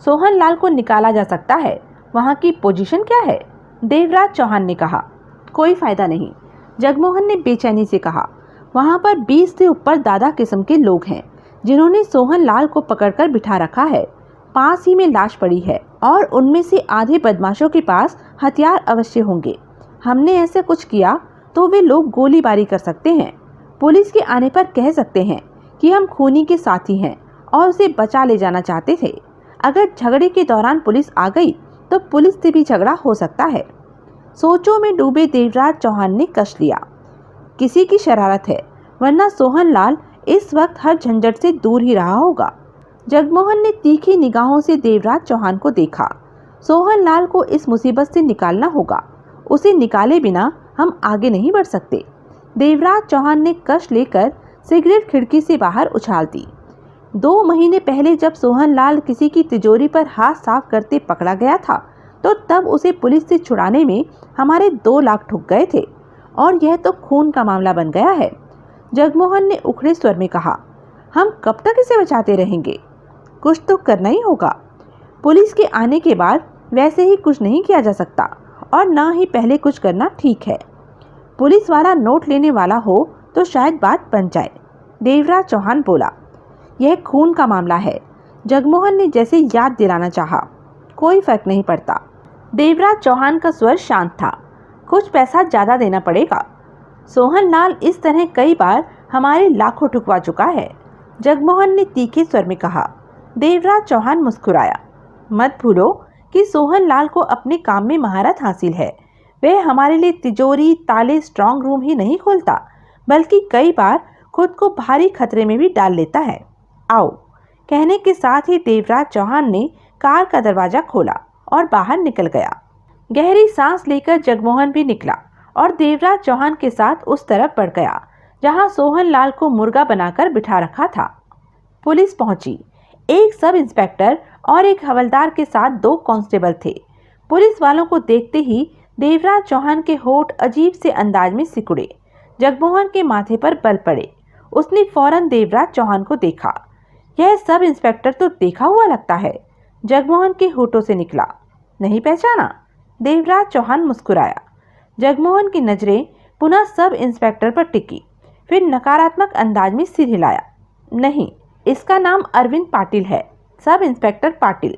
सोहन लाल को निकाला जा सकता है। वहाँ की पोजीशन क्या है? देवराज चौहान ने कहा। कोई फायदा नहीं। जगमोहन ने बेचैनी से कहा। वहाँ पर 20 से ऊपर दादा किस्म के लोग हैं जिन्होंने सोहन लाल को पकड़कर बिठा रखा है। पास ही में लाश पड़ी है और उनमें से आधे बदमाशों के पास हथियार अवश्य होंगे। हमने ऐसे कुछ किया तो वे लोग गोलीबारी कर सकते हैं। पुलिस के आने पर कह सकते हैं कि हम खूनी के साथी हैं और उसे बचा ले जाना चाहते थे। अगर झगड़े के दौरान पुलिस आ गई तो पुलिस से भी झगड़ा हो सकता है। सोचों में डूबे देवराज चौहान ने कश लिया। किसी की शरारत है, वरना सोहन लाल इस वक्त हर झंझट से दूर ही रहा होगा। जगमोहन ने तीखी निगाहों से देवराज चौहान को देखा। सोहन लाल को इस मुसीबत से निकालना होगा। उसे निकाले बिना हम आगे नहीं बढ़ सकते। देवराज चौहान ने कश लेकर सिगरेट खिड़की से बाहर उछाल दी। 2 महीने पहले जब सोहन लाल किसी की तिजोरी पर हाथ साफ करते पकड़ा गया था तो तब उसे पुलिस से छुड़ाने में हमारे 2 लाख ठुक गए थे और यह तो खून का मामला बन गया है। जगमोहन ने उखड़े स्वर में कहा। हम कब तक इसे बचाते रहेंगे? कुछ तो करना ही होगा। पुलिस के आने के बाद वैसे ही कुछ नहीं किया जा सकता और ना ही पहले कुछ करना ठीक है। पुलिस वाला नोट लेने वाला हो तो शायद बात बन जाए। देवराज चौहान बोला। यह खून का मामला है। जगमोहन ने जैसे याद दिलाना चाहा, कोई फर्क नहीं पड़ता। देवराज चौहान का स्वर शांत था। कुछ पैसा ज्यादा देना पड़ेगा। सोहन लाल इस तरह कई बार हमारे लाखों ठुकवा चुका है, जगमोहन ने तीखे स्वर में कहा। देवराज चौहान मुस्कुराया। मत भूलो कि सोहन लाल को अपने काम में महारत हासिल है। वह हमारे लिए तिजोरी, ताले, स्ट्रांग रूम ही नहीं खोलता, बल्कि कई बार खुद को भारी खतरे में भी डाल लेता है। आओ। कहने के साथ ही देवराज चौहान ने कार का दरवाजा खोला और बाहर निकल गया। गहरी सांस लेकर जगमोहन भी निकला और देवराज चौहान के साथ उस तरफ बढ़ गया जहां सोहन लाल को मुर्गा बनाकर बिठा रखा था। पुलिस पहुंची। एक सब इंस्पेक्टर और एक हवलदार के साथ 2 कांस्टेबल थे। पुलिस वालों को देखते ही देवराज चौहान के होठ अजीब से अंदाज में सिकुड़े। जगमोहन के माथे पर बल पड़े। उसने फौरन देवराज चौहान को देखा। यह सब इंस्पेक्टर तो देखा हुआ लगता है, जगमोहन के होठों से निकला। नहीं पहचाना? देवराज चौहान मुस्कुराया। जगमोहन की नजरें पुनः सब इंस्पेक्टर पर टिकी, फिर नकारात्मक अंदाज में सिर हिलाया। नहीं, इसका नाम अरविंद पाटिल है, सब इंस्पेक्टर पाटिल।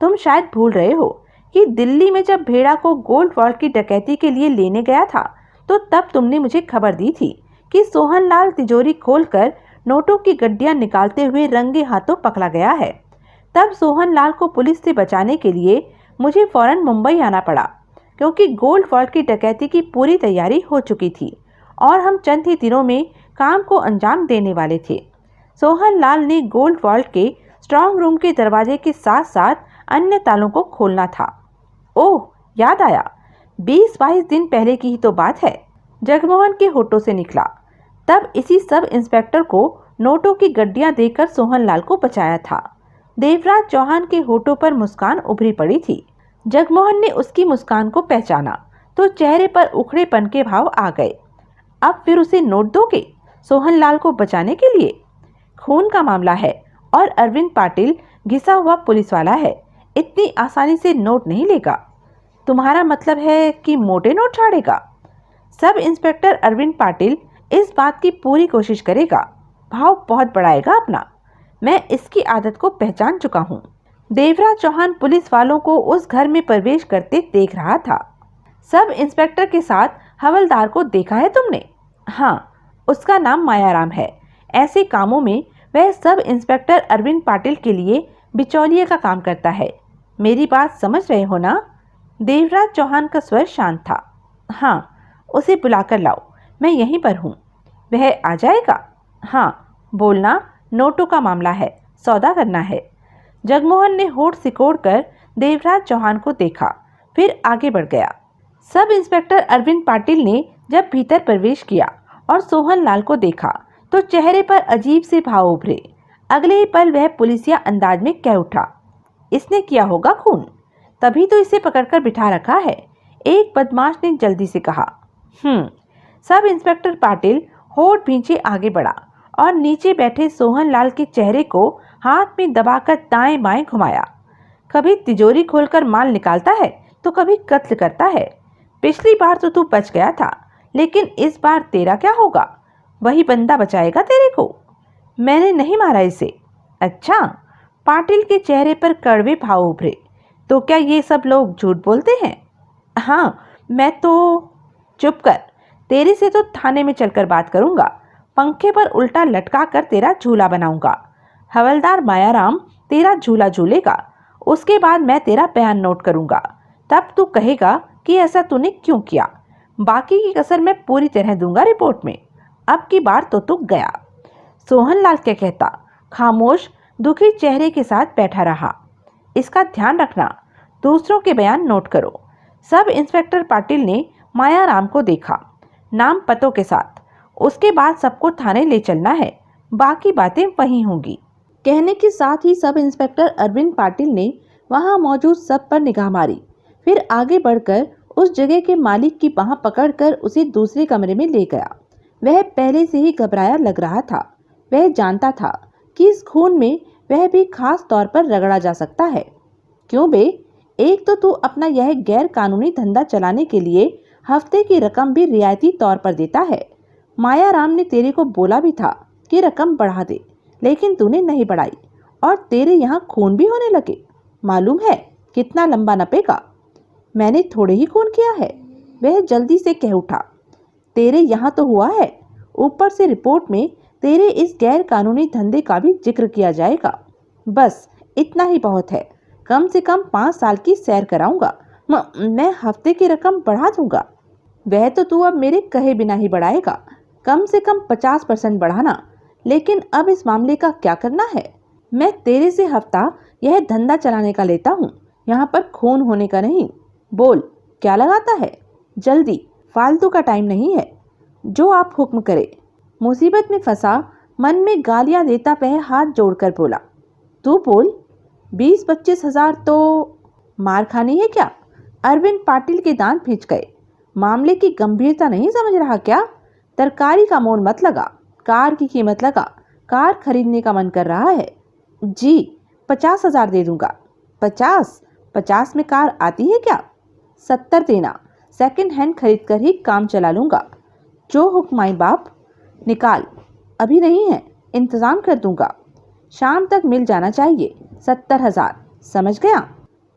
तुम शायद भूल रहे हो कि दिल्ली में जब भेड़ा को गोल्ड वॉल्ट की डकैती के लिए लेने गया था, तो तब तुमने मुझे खबर दी थी कि सोहन लाल तिजोरी खोलकर नोटों की गड्डियां निकालते हुए रंगे हाथों पकड़ा गया है। तब सोहन लाल को पुलिस से बचाने के लिए मुझे फौरन मुंबई आना पड़ा, क्योंकि गोल्ड वॉल्ट की डकैती की पूरी तैयारी हो चुकी थी और हम चंद ही दिनों में काम को अंजाम देने वाले थे। सोहन लाल ने गोल्ड वॉल्ट के स्ट्रांग रूम के दरवाजे के साथ साथ अन्य तालों को खोलना था। ओह, याद आया, 20-22 दिन पहले की ही तो बात है, जगमोहन के होठों से निकला। तब इसी सब इंस्पेक्टर को नोटों की गड्डियां देकर सोहन लाल को बचाया था। देवराज चौहान के होठों पर मुस्कान उभरी पड़ी थी। जगमोहन ने उसकी मुस्कान को पहचाना तो चेहरे पर उखड़ेपन के भाव आ गए। अब फिर उसे नोट दोगे सोहन लाल को बचाने के लिए? खून का मामला है और अरविंद पाटिल घिसा हुआ पुलिस वाला है, इतनी आसानी से नोट नहीं लेगा। तुम्हारा मतलब है कि मोटे note छाड़ेगा? Sub inspector Arvind Patil इस बात की पूरी कोशिश करेगा, भाव बहुत बढ़ाएगा अपना। मैं इसकी आदत को पहचान चुका हूँ। देवराज चौहान पुलिस वालों को उस घर में प्रवेश करते देख रहा था। सब इंस्पेक्टर के साथ हवलदार को देखा है तुमने? हाँ, उसका नाम मायाराम है। ऐसे कामों में वह सब इंस्पेक्टर अरविंद पाटिल के लिए बिचौलिए का काम करता है। मेरी बात समझ रहे हो ना? देवराज चौहान का स्वर शांत था। हाँ, उसे बुलाकर लाओ, मैं यहीं पर हूँ। वह आ जाएगा? हाँ, बोलना, नोटों का मामला है, सौदा करना है। जगमोहन ने होठ सिकोड़कर देवराज चौहान को देखा, फिर आगे बढ़ गया। सब इंस्पेक्टर अरविंद पाटिल ने जब भीतर प्रवेश किया और सोहन लाल को देखा तो चेहरे पर अजीब से भाव उभरे। अगले ही पल वह पुलिसिया अंदाज में कह उठा, इसने किया होगा खून, तभी तो इसे पकड़कर बिठा रखा है। एक बदमाश ने जल्दी से कहा। सब इंस्पेक्टर पाटिल होठ भींचे आगे बढ़ा और नीचे बैठे सोहन लाल के चेहरे को हाथ में दबाकर दाएं बाएं घुमाया। कभी तिजोरी खोलकर माल निकालता है तो कभी कत्ल करता है। पिछली बार तो तू बच गया था, लेकिन इस बार तेरा क्या होगा? वही बंदा बचाएगा तेरे को। मैंने नहीं मारा इसे। अच्छा, पाटिल के चेहरे पर कड़वे भाव उभरे। तो क्या ये सब लोग झूठ बोलते हैं? हाँ, मैं तो। चुप कर, तेरे से तो थाने में चलकर बात करूंगा। पंखे पर उल्टा लटका कर तेरा झूला बनाऊंगा। हवलदार मायाराम तेरा झूला झूलेगा, उसके बाद मैं तेरा बयान नोट करूंगा। तब तू कहेगा कि ऐसा तूने क्यों किया। बाकी की कसर मैं पूरी तरह दूंगा रिपोर्ट में। अब की बार तो तू गया। सोहन लाल क्या कहता, खामोश दुखी चेहरे के साथ बैठा रहा। इसका ध्यान रखना, दूसरों के बयान नोट करो। सब इंस्पेक्टर पाटिल ने मायाराम को देखा, नाम पतों के साथ। उसके बाद सबको थाने ले चलना है, बाकी बातें वहीं होंगी। कहने के साथ ही सब इंस्पेक्टर अरविंद पाटिल ने वहां मौजूद सब पर निगाह मारी, फिर आगे बढ़कर उस जगह के मालिक की बाह पकड़कर उसे दूसरे कमरे में ले गया। वह पहले से ही घबराया लग रहा था। वह जानता था कि इस खून में वह भी खास तौर पर रगड़ा जा सकता है। क्यों बे, एक तो तू अपना यह गैर कानूनी धंधा चलाने के लिए हफ्ते की रकम भी रियायती तौर पर देता है। मायाराम ने तेरे को बोला भी था कि रकम बढ़ा दे, लेकिन तूने नहीं बढ़ाई और तेरे यहाँ खून भी होने लगे। मालूम है कितना लंबा नपेगा? मैंने थोड़े ही खून किया है, वह जल्दी से कह उठा। तेरे यहाँ तो हुआ है, ऊपर से रिपोर्ट में तेरे इस गैर कानूनी धंधे का भी जिक्र किया जाएगा। बस इतना ही बहुत है। कम से कम 5 साल की सैर कराऊंगा। मैं हफ्ते की रकम बढ़ा दूंगा। वह तो तू अब मेरे कहे बिना ही बढ़ाएगा, कम से कम 50% बढ़ाना। लेकिन अब इस मामले का क्या करना है? मैं तेरे से हफ्ता यह धंधा चलाने का लेता हूँ, यहाँ पर खून होने का नहीं। बोल क्या लगाता है? जल्दी, फालतू का टाइम नहीं है। जो आप हुक्म करे। मुसीबत में फंसा मन में गालियां देता वह हाथ जोड़कर बोला। तू बोल। 20-25 हजार तो मार खानी है क्या? अरविंद पाटिल के दांत भींच गए। मामले की गंभीरता नहीं समझ रहा क्या? तरकारी का मोल मत लगा, कार की कीमत लगा। कार खरीदने का मन कर रहा है। जी 50 हजार दे दूंगा। 50 में कार आती है क्या? 70 देना, सेकंड हैंड खरीद कर ही काम चला लूंगा। जो हुक्म माई बाप। निकाल। अभी नहीं है, इंतजाम कर दूंगा। शाम तक मिल जाना चाहिए। 70 हजार, समझ गया?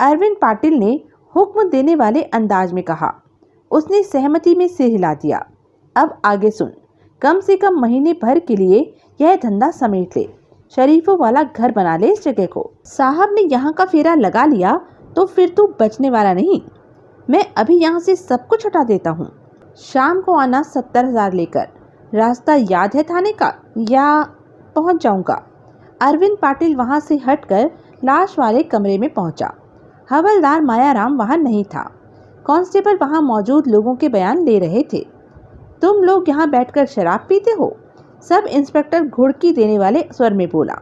अरविंद पाटिल ने हुक्म देने वाले अंदाज में कहा। उसने सहमति में सिर हिला दिया। अब आगे सुन। कम से कम महीने भर के लिए यह धंधा समेट ले। शरीफों वाला घर बना ले इस जगह को। साहब ने यहाँ का फेरा लगा लिया तो फिर तू बचने वाला नहीं। मैं अभी यहाँ से सब कुछ हटा देता हूँ। शाम को आना 70 हजार लेकर। रास्ता याद है थाने का या पहुँच जाऊँगा? अरविंद पाटिल वहाँ से हटकर लाश वाले कमरे में पहुँचा। हवलदार मायाराम वहाँ नहीं था। कांस्टेबल वहाँ मौजूद लोगों के बयान ले रहे थे। तुम लोग यहाँ बैठकर शराब पीते हो? सब इंस्पेक्टर घुड़की देने वाले स्वर में बोला।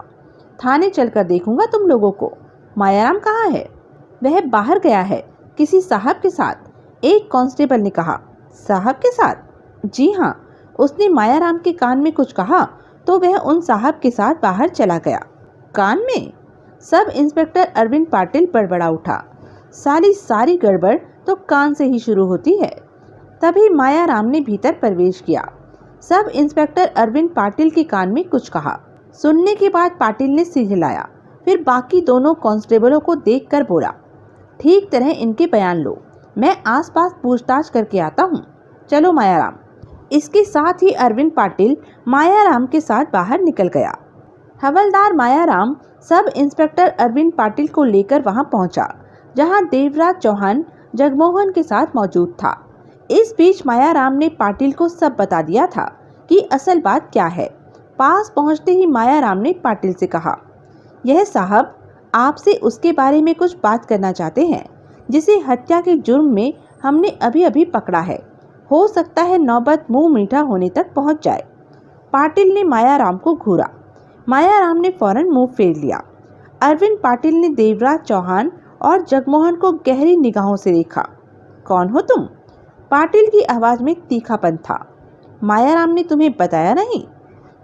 थाने चलकर देखूंगा तुम लोगों को। मायाराम कहाँ है? वह बाहर गया है, किसी साहब के साथ, एक कांस्टेबल ने कहा। साहब के साथ? जी हाँ। उसने मायाराम के कान में कुछ कहा तो वह उन साहब के साथ बाहर चला गया। कान में? सब इंस्पेक्टर अरविंद पाटिल बड़बड़ा उठा। सारी गड़बड़ तो कान से ही शुरू होती है। तभी मायाराम ने भीतर प्रवेश किया। सब इंस्पेक्टर अरविंद पाटिल के कान में कुछ कहा। सुनने के बाद पाटिल ने सिर हिलाया, फिर बाकी दोनों कांस्टेबलों को देखकर बोला, ठीक तरह इनके बयान लो, मैं आसपास पूछताछ करके आता हूँ। चलो मायाराम। इसके साथ ही अरविंद पाटिल मायाराम के साथ बाहर निकल गया। हवलदार मायाराम सब इंस्पेक्टर अरविंद पाटिल को लेकर वहां पहुंचा, जहां देवराज चौहान जगमोहन के साथ मौजूद था। इस बीच मायाराम ने पाटिल को सब बता दिया था कि असल बात क्या है। पास पहुंचते ही मायाराम ने पाटिल से कहा, यह साहब आपसे उसके बारे में कुछ बात करना चाहते हैं जिसे हत्या के जुर्म में हमने अभी अभी पकड़ा है। हो सकता है नौबत मुंह मीठा होने तक पहुंच जाए। पाटिल ने मायाराम को घूरा। मायाराम ने फौरन मुंह फेर लिया। अरविंद पाटिल ने देवराज चौहान और जगमोहन को गहरी निगाहों से देखा। कौन हो तुम? पाटिल की आवाज में तीखापन था। मायाराम ने तुम्हें बताया नहीं?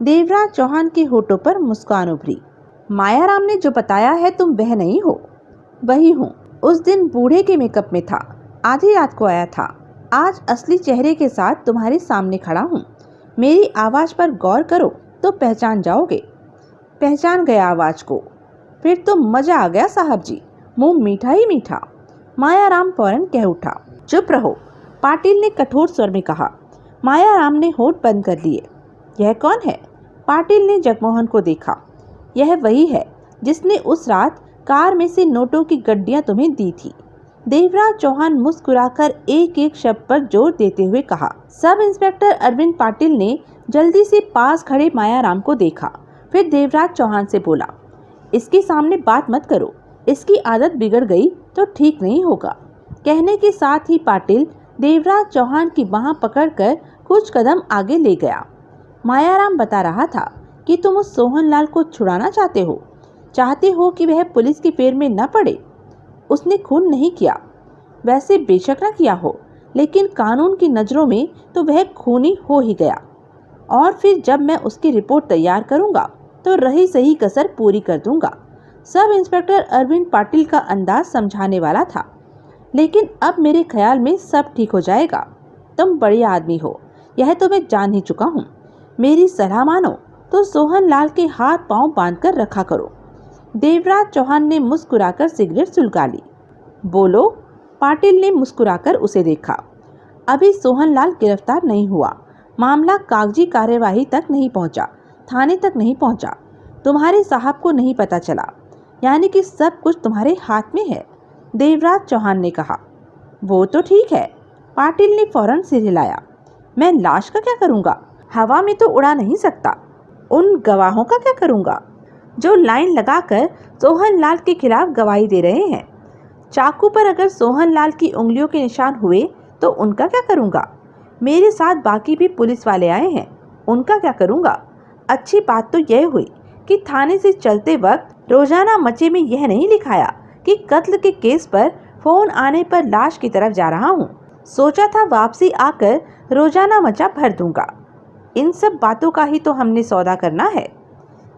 देवराज चौहान के होठों पर मुस्कान उभरी। मायाराम ने जो बताया है तुम वह नहीं हो। वही हूँ। उस दिन बूढ़े के मेकअप में था, आधी रात को आया था। आज असली चेहरे के साथ तुम्हारे सामने खड़ा हूँ। मेरी आवाज पर गौर करो तो पहचान जाओगे। पहचान गया आवाज को? फिर तो मजा आ गया साहब जी, मुंह मीठा ही मीठा। मायाराम फौरन कह उठा। चुप रहो, पाटिल ने कठोर स्वर में कहा। मायाराम ने होठ बंद कर लिए। यह कौन है? पाटिल ने जगमोहन को देखा। यह वही है जिसने उस रात कार में से नोटों की गड्डियां तुम्हें दी थी। देवराज चौहान मुस्कुराकर एक एक शब्द पर जोर देते हुए कहा। सब इंस्पेक्टर अरविंद पाटिल ने जल्दी से पास खड़े मायाराम को देखा, फिर देवराज चौहान से बोला, इसके सामने बात मत करो, इसकी आदत बिगड़ गई तो ठीक नहीं होगा। कहने के साथ ही पाटिल देवराज चौहान की बाह पकड़कर कुछ कदम आगे ले गया। मायाराम बता रहा था कि तुम उस सोहनलाल को छुड़ाना चाहते हो कि वह पुलिस की फेर में न पड़े। उसने खून नहीं किया, वैसे बेशक न किया हो, लेकिन कानून की नज़रों में तो वह खूनी हो ही गया। और फिर जब मैं उसकी रिपोर्ट तैयार करूंगा तो रही सही कसर पूरी कर दूंगा। सब इंस्पेक्टर अरविंद पाटिल का अंदाज समझाने वाला था, लेकिन अब मेरे ख्याल में सब ठीक हो जाएगा। तुम बड़े आदमी हो, यह तो मैं जान ही चुका हूँ। मेरी सलाह मानो तो सोहन लाल के हाथ पांव बांध कर रखा करो। देवराज चौहान ने मुस्कुराकर सिगरेट सुलगा ली। बोलो, पाटिल ने मुस्कुराकर उसे देखा। अभी सोहनलाल गिरफ्तार नहीं हुआ, मामला कागजी कार्यवाही तक नहीं पहुंचा, थाने तक नहीं पहुंचा, तुम्हारे साहब को नहीं पता चला, यानी कि सब कुछ तुम्हारे हाथ में है, देवराज चौहान ने कहा। वो तो ठीक है, पाटिल ने फौरन सिर हिलाया। मैं लाश का क्या करूंगा? हवा में तो उड़ा नहीं सकता। उन गवाहों का क्या करूंगा जो लाइन लगाकर सोहनलाल के खिलाफ गवाही दे रहे हैं? चाकू पर अगर सोहनलाल की उंगलियों के निशान हुए तो उनका क्या करूंगा? मेरे साथ बाकी भी पुलिस वाले आए हैं, उनका क्या करूंगा? अच्छी बात तो यह हुई कि थाने से चलते वक्त रोजाना मचे में यह नहीं लिखाया कि कत्ल के केस पर फोन आने पर लाश की तरफ जा रहा हूँ। सोचा था वापसी आकर रोजाना मचा भर दूंगा। इन सब बातों का ही तो हमने सौदा करना है।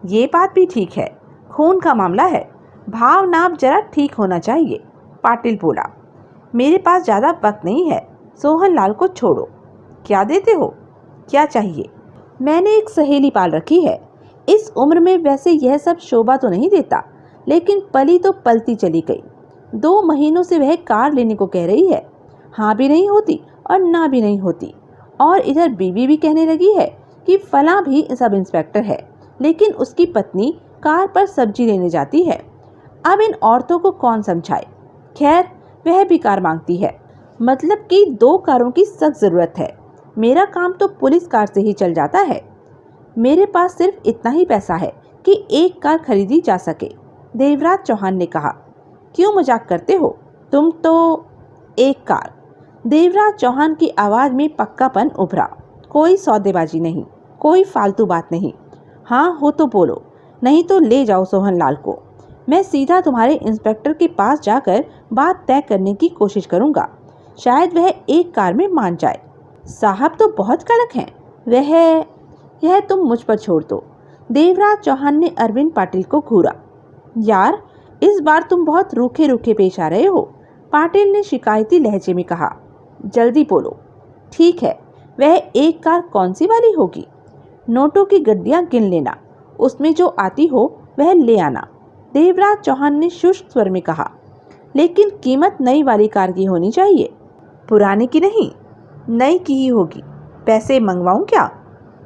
ये बात भी ठीक है, खून का मामला है, भाव नाप जरा ठीक होना चाहिए, पाटिल बोला। मेरे पास ज़्यादा वक्त नहीं है, सोहनलाल को छोड़ो। क्या देते हो? क्या चाहिए? मैंने एक सहेली पाल रखी है। इस उम्र में वैसे यह सब शोभा तो नहीं देता, लेकिन पली तो पलती चली गई। 2 महीनों से वह कार लेने को कह रही है। हाँ भी नहीं होती और ना भी नहीं होती। और इधर बीवी भी कहने लगी है कि फलां भी सब इंस्पेक्टर है, लेकिन उसकी पत्नी कार पर सब्जी लेने जाती है। अब इन औरतों को कौन समझाए? खैर, वह भी कार मांगती है। मतलब कि 2 कारों की सख्त जरूरत है। मेरा काम तो पुलिस कार से ही चल जाता है। मेरे पास सिर्फ इतना ही पैसा है कि 1 कार खरीदी जा सके, देवराज चौहान ने कहा। क्यों मजाक करते हो? तुम तो 1 कार। देवराज चौहान की आवाज में पक्कापन उभरा। कोई सौदेबाजी नहीं, कोई फालतू बात नहीं। हाँ हो तो बोलो, नहीं तो ले जाओ सोहनलाल को। मैं सीधा तुम्हारे इंस्पेक्टर के पास जाकर बात तय करने की कोशिश करूंगा। शायद वह 1 कार में मान जाए। साहब तो बहुत कड़क हैं। यह तुम मुझ पर छोड़ दो, देवराज चौहान ने अरविंद पाटिल को घूरा। यार, इस बार तुम बहुत रूखे रूखे पेश आ रहे हो, पाटिल ने शिकायती लहजे में कहा। जल्दी बोलो। ठीक है, वह 1 कार कौन सी वाली होगी? नोटों की गड्डियां गिन लेना, उसमें जो आती हो वह ले आना, देवराज चौहान ने शुष्क स्वर में कहा। लेकिन कीमत नई वाली कार की होनी चाहिए, पुरानी की नहीं, नई की ही होगी। पैसे मंगवाऊं क्या?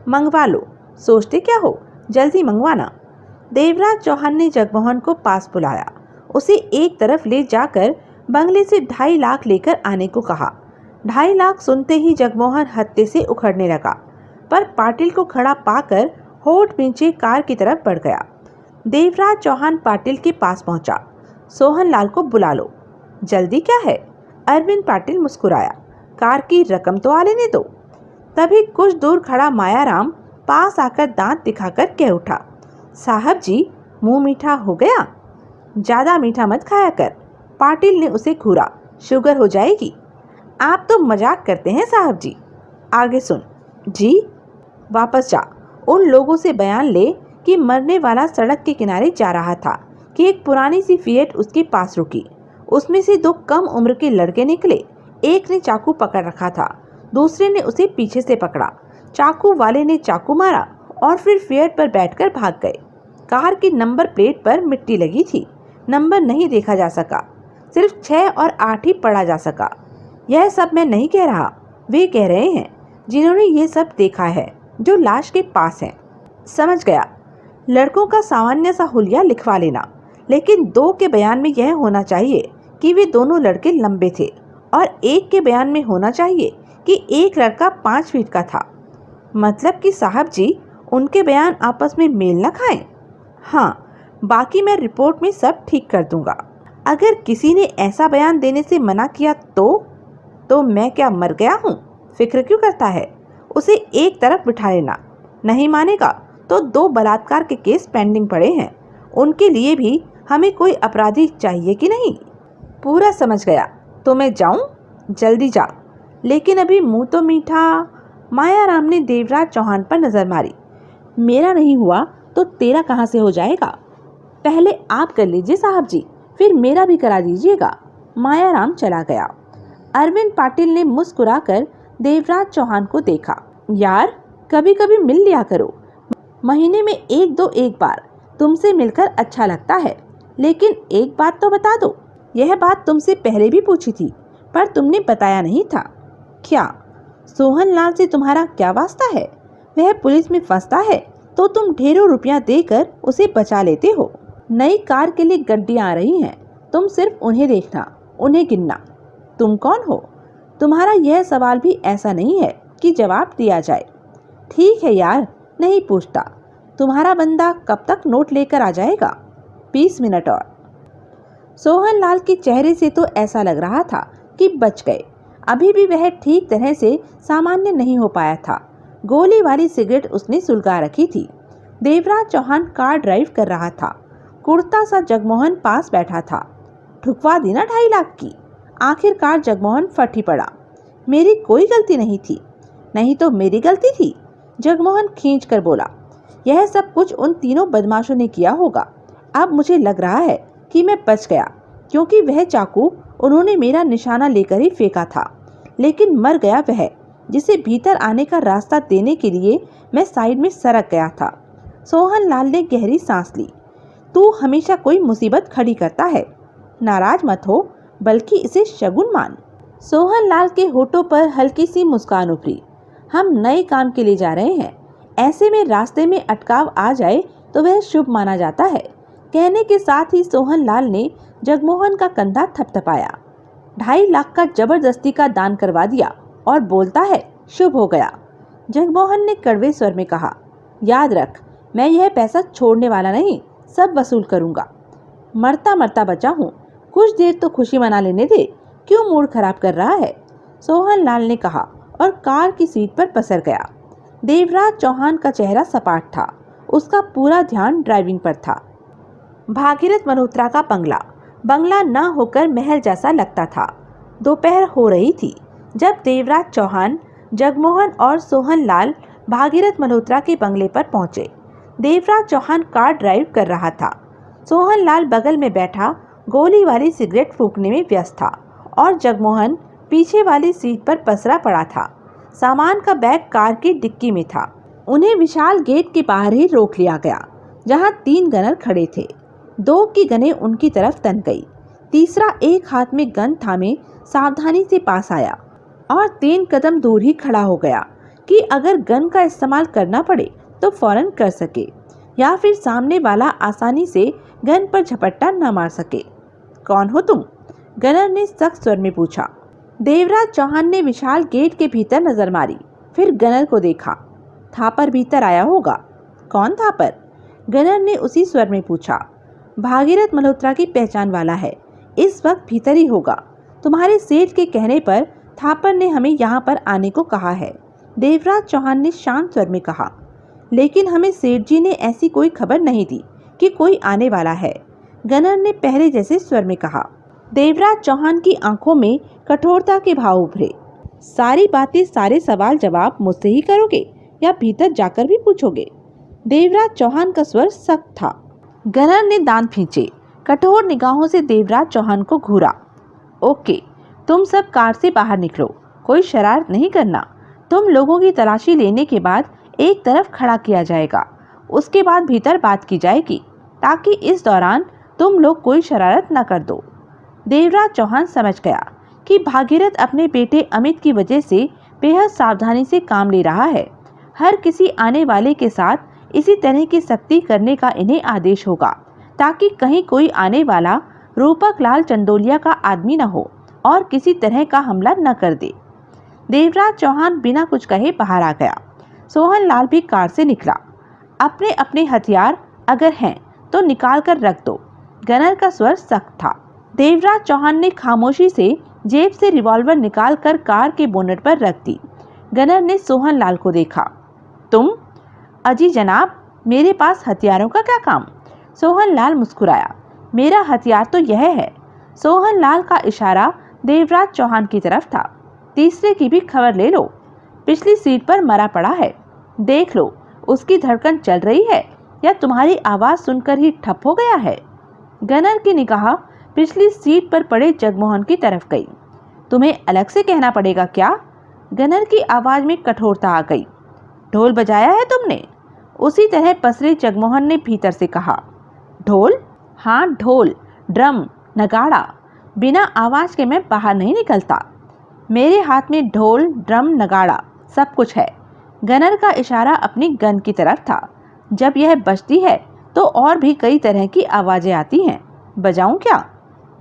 मंगवा लो, सोचते क्या हो, जल्दी मंगवाना। देवराज चौहान ने जगमोहन को पास बुलाया, उसे एक तरफ ले जाकर बंगले से 2.5 लाख लेकर आने को कहा। 2.5 लाख सुनते ही जगमोहन हत्ते से उखड़ने लगा, पर पाटिल को खड़ा पाकर होठ नीचे कार की तरफ बढ़ गया। देवराज चौहान पाटिल के पास पहुंचा। सोहनलाल को बुला लो। जल्दी क्या है? अरविंद पाटिल मुस्कुराया। कार की रकम तो आ लेने दो। तभी कुछ दूर खड़ा मायाराम पास आकर दांत दिखाकर कह उठा, साहब जी, मुंह मीठा हो गया? ज्यादा मीठा मत खाया कर, पाटिल ने उसे घूरा। शुगर हो जाएगी। आप तो मजाक करते हैं साहब जी। आगे सुन। जी? वापस जा, उन लोगों से बयान ले कि मरने वाला सड़क के किनारे जा रहा था कि एक पुरानी सी फिएट उसके पास रुकी। उसमें से 2 कम उम्र के लड़के निकले। एक ने चाकू पकड़ रखा था, दूसरे ने उसे पीछे से पकड़ा। चाकू वाले ने चाकू मारा और फिर फिएट पर बैठकर भाग गए। कार की नंबर प्लेट पर मिट्टी लगी थी, नंबर नहीं देखा जा सका, सिर्फ 6 और 8 ही पढ़ा जा सका। यह सब मैं नहीं कह रहा, वे कह रहे हैं जिन्होंने ये सब देखा है, जो लाश के पास हैं। समझ गया। लड़कों का सामान्य सा हुलिया लिखवा लेना, लेकिन 2 के बयान में यह होना चाहिए कि वे दोनों लड़के लंबे थे, और 1 के बयान में होना चाहिए कि एक लड़का 5 फीट का था। मतलब कि साहब जी, उनके बयान आपस में मेल न खाएं। हाँ, बाकी मैं रिपोर्ट में सब ठीक कर दूंगा। अगर किसी ने ऐसा बयान देने से मना किया तो मैं क्या मर गया हूँ? फिक्र क्यों करता है? उसे एक तरफ बिठा लेना। नहीं मानेगा तो 2 बलात्कार के केस पेंडिंग पड़े हैं, उनके लिए भी हमें कोई अपराधी चाहिए कि नहीं? पूरा समझ गया। तो मैं जाऊं? जल्दी जा। लेकिन अभी मुंह तो मीठा। मायाराम ने देवराज चौहान पर नजर मारी। मेरा नहीं हुआ तो तेरा कहाँ से हो जाएगा? पहले आप कर लीजिए साहब जी, फिर मेरा भी करा दीजिएगा। मायाराम चला गया। अरविंद पाटिल ने मुस्कुराकर देवराज चौहान को देखा। यार, कभी कभी मिल लिया करो, महीने में 1-2 एक बार, तुमसे मिलकर अच्छा लगता है, लेकिन एक बात तो बता दो। यह बात तुमसे पहले भी पूछी थी, पर तुमने बताया नहीं था। क्या सोहनलाल से तुम्हारा क्या वास्ता है? वह पुलिस में फंसता है तो तुम ढेरों रुपया देकर उसे बचा लेते हो। नई कार के लिए गड्डियां आ रही हैं, तुम सिर्फ उन्हें देखना, उन्हें गिनना। तुम कौन हो? तुम्हारा यह सवाल भी ऐसा नहीं है कि जवाब दिया जाए। ठीक है यार, नहीं पूछता। तुम्हारा बंदा कब तक नोट लेकर आ जाएगा? 20 मिनट और। सोहनलाल के चेहरे से तो ऐसा लग रहा था कि बच गए। अभी भी वह ठीक तरह से सामान्य नहीं हो पाया था। गोली वाली सिगरेट उसने सुलगा रखी थी। देवराज चौहान कार ड्राइव कर रहा था। कुर्ता सा जगमोहन पास बैठा था। ठुकवा दी ना 2.5 लाख की। आखिरकार जगमोहन फट ही पड़ा। मेरी कोई गलती नहीं थी। नहीं तो मेरी गलती थी, जगमोहन खींच कर बोला। यह सब कुछ उन तीनों बदमाशों ने किया होगा। अब मुझे लग रहा है कि मैं बच गया, क्योंकि वह चाकू उन्होंने मेरा निशाना लेकर ही फेंका था। लेकिन मर गया वह जिसे भीतर आने का रास्ता देने के लिए मैं साइड में सरक गया था। सोहनलाल ने गहरी सांस ली। तू हमेशा कोई मुसीबत खड़ी करता है। नाराज मत हो, बल्कि इसे शगुन मान। सोहनलाल के होठों पर हल्की सी मुस्कान उभरी। हम नए काम के लिए जा रहे हैं, ऐसे में रास्ते में अटकाव आ जाए तो वह शुभ माना जाता है। कहने के साथ ही सोहनलाल ने जगमोहन का कंधा थपथपाया। 2.5 लाख का जबरदस्ती का दान करवा दिया और बोलता है शुभ हो गया। जगमोहन ने कड़वे स्वर में कहा, याद रख, मैं यह पैसा छोड़ने वाला नहीं, सब वसूल करूंगा। मरता मरता बचा हूँ, कुछ देर तो खुशी मना लेने दे, क्यों मूड खराब कर रहा है? सोहनलाल ने कहा और कार की सीट पर पसर गया। देवराज चौहान का चेहरा सपाट था। उसका पूरा ध्यान ड्राइविंग पर था। भागीरथ मल्होत्रा का बंगला न होकर महल जैसा लगता था। दोपहर हो रही थी जब देवराज चौहान, जगमोहन और सोहनलाल भागीरथ मल्होत्रा के बंगले पर पहुंचे। देवराज चौहान कार ड्राइव कर रहा था। सोहनलाल बगल में बैठा गोली वाली सिगरेट फूंकने में व्यस्त था और जगमोहन पीछे वाली सीट पर पसरा पड़ा था। सामान का बैग कार की डिक्की में था। उन्हें विशाल गेट के बाहर ही रोक लिया गया, जहां 3 गनर खड़े थे। 2 की गनें उनकी तरफ तन गई। तीसरा एक हाथ में गन थामे सावधानी से पास आया और 3 कदम दूर ही खड़ा हो गया कि अगर गन का इस्तेमाल करना पड़े तो फौरन कर सके, या फिर सामने वाला आसानी से गन पर झपट्टा न मार सके। कौन हो तुम? गनर ने सख्त स्वर में पूछा। देवराज चौहान ने विशाल गेट के भीतर नजर मारी, फिर गनर को देखा। थापर भीतर आया होगा। कौन थापर? गनर ने उसी स्वर में पूछा। भागीरथ मल्होत्रा की पहचान वाला है, इस वक्त भीतर ही होगा। तुम्हारे सेठ के कहने पर थापर ने हमें यहाँ पर आने को कहा है, देवराज चौहान ने शांत स्वर में कहा। लेकिन हमें सेठ जी ने ऐसी कोई खबर नहीं दी कि कोई आने वाला है, गनर ने पहले जैसे स्वर में कहा। देवराज चौहान की आंखों में कठोरता के भाव उभरे। सारी बातें, सारे सवाल जवाब मुझसे ही करोगे या भीतर जाकर भी पूछोगे? देवराज चौहान का स्वर सख्त था। गनर ने दांत खींचे, कठोर निगाहों से देवराज चौहान को घूरा। ओके, तुम सब कार से बाहर निकलो, कोई शरारत नहीं करना। तुम लोगों की तलाशी लेने के बाद एक तरफ खड़ा किया जाएगा, उसके बाद भीतर बात की जाएगी, ताकि इस दौरान तुम लोग कोई शरारत न कर दो। देवराज चौहान समझ गया कि भागीरथ अपने बेटे अमित की वजह से बेहद सावधानी से काम ले रहा है। हर किसी आने वाले के साथ इसी तरह की सख्ती करने का इन्हें आदेश होगा, ताकि कहीं कोई आने वाला रूपक लाल चंदोलिया का आदमी न हो और किसी तरह का हमला न कर दे। देवराज चौहान बिना कुछ कहे बाहर आ गया। सोहनलाल भी कार से निकला। अपने अपने हथियार अगर हैं तो निकाल कर रख दो, गनर का स्वर सख्त था। देवराज चौहान ने खामोशी से जेब से रिवॉल्वर निकाल कर कार के बोनट पर रख दी। गनर ने सोहनलाल को देखा। तुम? अजी जनाब, मेरे पास हथियारों का क्या काम? सोहनलाल मुस्कुराया। मेरा हथियार तो यह है। सोहनलाल का इशारा देवराज चौहान की तरफ था। तीसरे की भी खबर ले लो, पिछली सीट पर मरा पड़ा है, देख लो उसकी धड़कन चल रही है या तुम्हारी आवाज सुनकर ही ठप हो गया है। गनर की निगाह पिछली सीट पर पड़े जगमोहन की तरफ गई। तुम्हें अलग से कहना पड़ेगा क्या? गनर की आवाज में कठोरता आ गई। ढोल बजाया है तुमने? उसी तरह पसरे जगमोहन ने भीतर से कहा, ढोल? हाँ ढोल, ड्रम, नगाड़ा। बिना आवाज के मैं बाहर नहीं निकलता। मेरे हाथ में ढोल, ड्रम, नगाड़ा सब कुछ है। गनर का इशारा अपनी गन की तरफ था। जब यह बजती है तो और भी कई तरह की आवाजें आती हैं। बजाऊं क्या?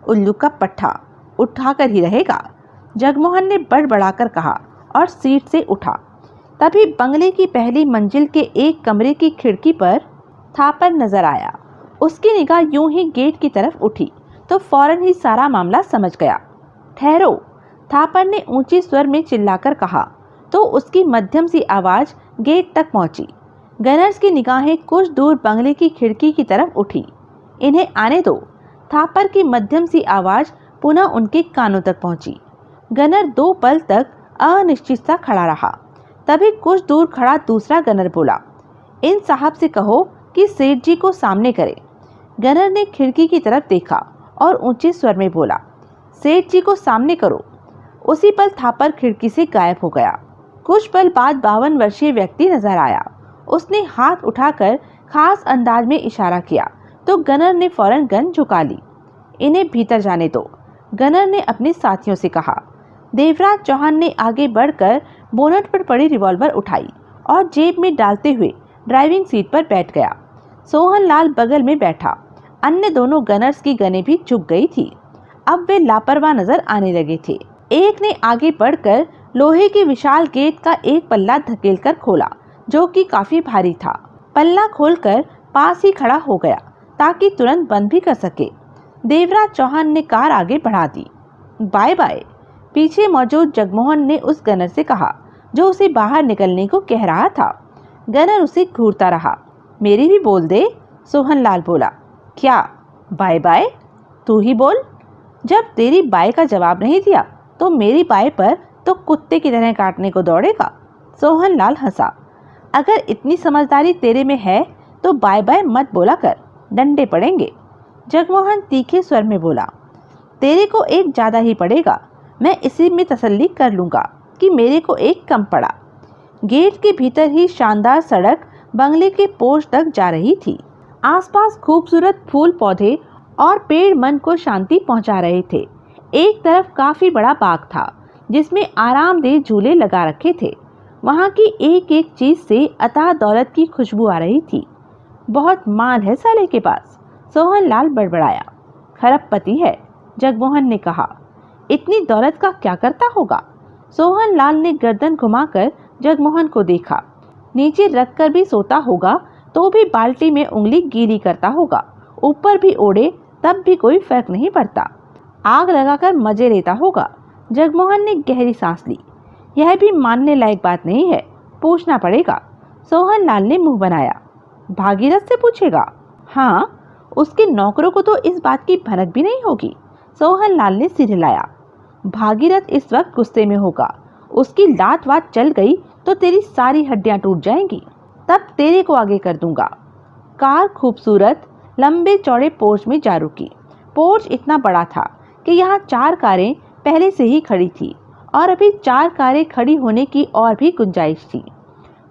उल्लू का पट्ठा, उठाकर ही रहेगा, जगमोहन ने बड़बड़ाकर कहा और सीट से उठा। तभी बंगले की पहली मंजिल के एक कमरे की खिड़की पर थापर नजर आया। उसकी निगाह यूं ही गेट की तरफ उठी तो फौरन ही सारा मामला समझ गया। ठहरो, थापर ने ऊंचे स्वर में चिल्लाकर कहा तो उसकी मध्यम सी आवाज गेट तक पहुंची। गनर्स की निगाहें कुछ दूर बंगले की खिड़की की तरफ उठी। इन्हें आने दो, थापर की मध्यम सी आवाज पुनः उनके कानों तक पहुंची। गनर 2 पल तक अनिश्चित सा खड़ा रहा। तभी कुछ दूर खड़ा दूसरा गनर बोला, इन साहब से कहो कि सेठ जी को सामने करे। गनर ने खिड़की की तरफ देखा और ऊंचे स्वर में बोला, सेठ जी को सामने करो। उसी पल थापर खिड़की से गायब हो गया। कुछ पल बाद 52 वर्षीय व्यक्ति नजर आया। उसने हाथ उठाकर खास अंदाज में इशारा किया तो गनर ने फौरन गन झुका ली। इन्हें भीतर जाने दो, गनर ने अपने साथियों से कहा। देवराज चौहान ने आगे बढ़कर बोनट पर पड़ी रिवॉल्वर उठाई और जेब में डालते हुए ड्राइविंग सीट पर बैठ गया। सोहनलाल बगल में बैठा। अन्य दोनों गनर्स की गनें भी झुक गई थी। अब वे लापरवाह नजर आने लगे थे। एक ने आगे बढ़कर लोहे के विशाल गेट का एक पल्ला धकेलकर खोला जो कि काफी भारी था। पल्ला खोलकर पास ही खड़ा हो गया ताकि तुरंत बंद भी कर सके। देवराज चौहान ने कार आगे बढ़ा दी। बाय बाय, पीछे मौजूद जगमोहन ने उस गनर से कहा जो उसे बाहर निकलने को कह रहा था। गनर उसे घूरता रहा। मेरी भी बोल दे, सोहनलाल बोला। क्या बाय बाय? तू ही बोल। जब तेरी बाय का जवाब नहीं दिया तो मेरी बाय पर तो कुत्ते की तरह काटने को दौड़ेगा। सोहनलाल हंसा। अगर इतनी समझदारी तेरे में है तो बाय बाय मत बोला कर, डंडे पड़ेंगे। जगमोहन तीखे स्वर में बोला, तेरे को एक ज्यादा ही पड़ेगा। मैं इसी में तसल्ली कर लूंगा कि मेरे को एक कम पड़ा। गेट के भीतर ही शानदार सड़क बंगले के पोर्च तक जा रही थी। आसपास खूबसूरत फूल पौधे और पेड़ मन को शांति पहुंचा रहे थे। एक तरफ काफी बड़ा बाग था जिसमें आरामदेह झूले लगा रखे थे। वहां की एक एक चीज से अथाह दौलत की खुशबू आ रही थी। बहुत माल है साले के पास, सोहनलाल बड़बड़ाया। खरबपति है, जगमोहन ने कहा। इतनी दौलत का क्या करता होगा? सोहनलाल ने गर्दन घुमाकर जगमोहन को देखा। नीचे रखकर भी सोता होगा तो भी बाल्टी में उंगली गीली करता होगा। ऊपर भी ओढ़े तब भी कोई फर्क नहीं पड़ता। आग लगाकर मजे लेता होगा। जगमोहन ने गहरी सांस ली। यह भी मानने लायक बात नहीं है, पूछना पड़ेगा। सोहनलाल ने मुंह बनाया। भागीरथ से पूछेगा? हाँ, उसके नौकरों को तो इस बात की भनक भी नहीं होगी। सोहनलाल ने सिर हिलाया। भागीरथ इस वक्त गुस्से में होगा। उसकी लात वात चल गई तो तेरी सारी हड्डियां टूट जाएंगी। तब तेरे को आगे कर दूंगा। कार खूबसूरत लंबे चौड़े पोर्च में जा रुकी। पोर्च इतना बड़ा था कि यहाँ 4 कारें पहले से ही खड़ी थी और अभी 4 कारें खड़ी होने की और भी गुंजाइश थी।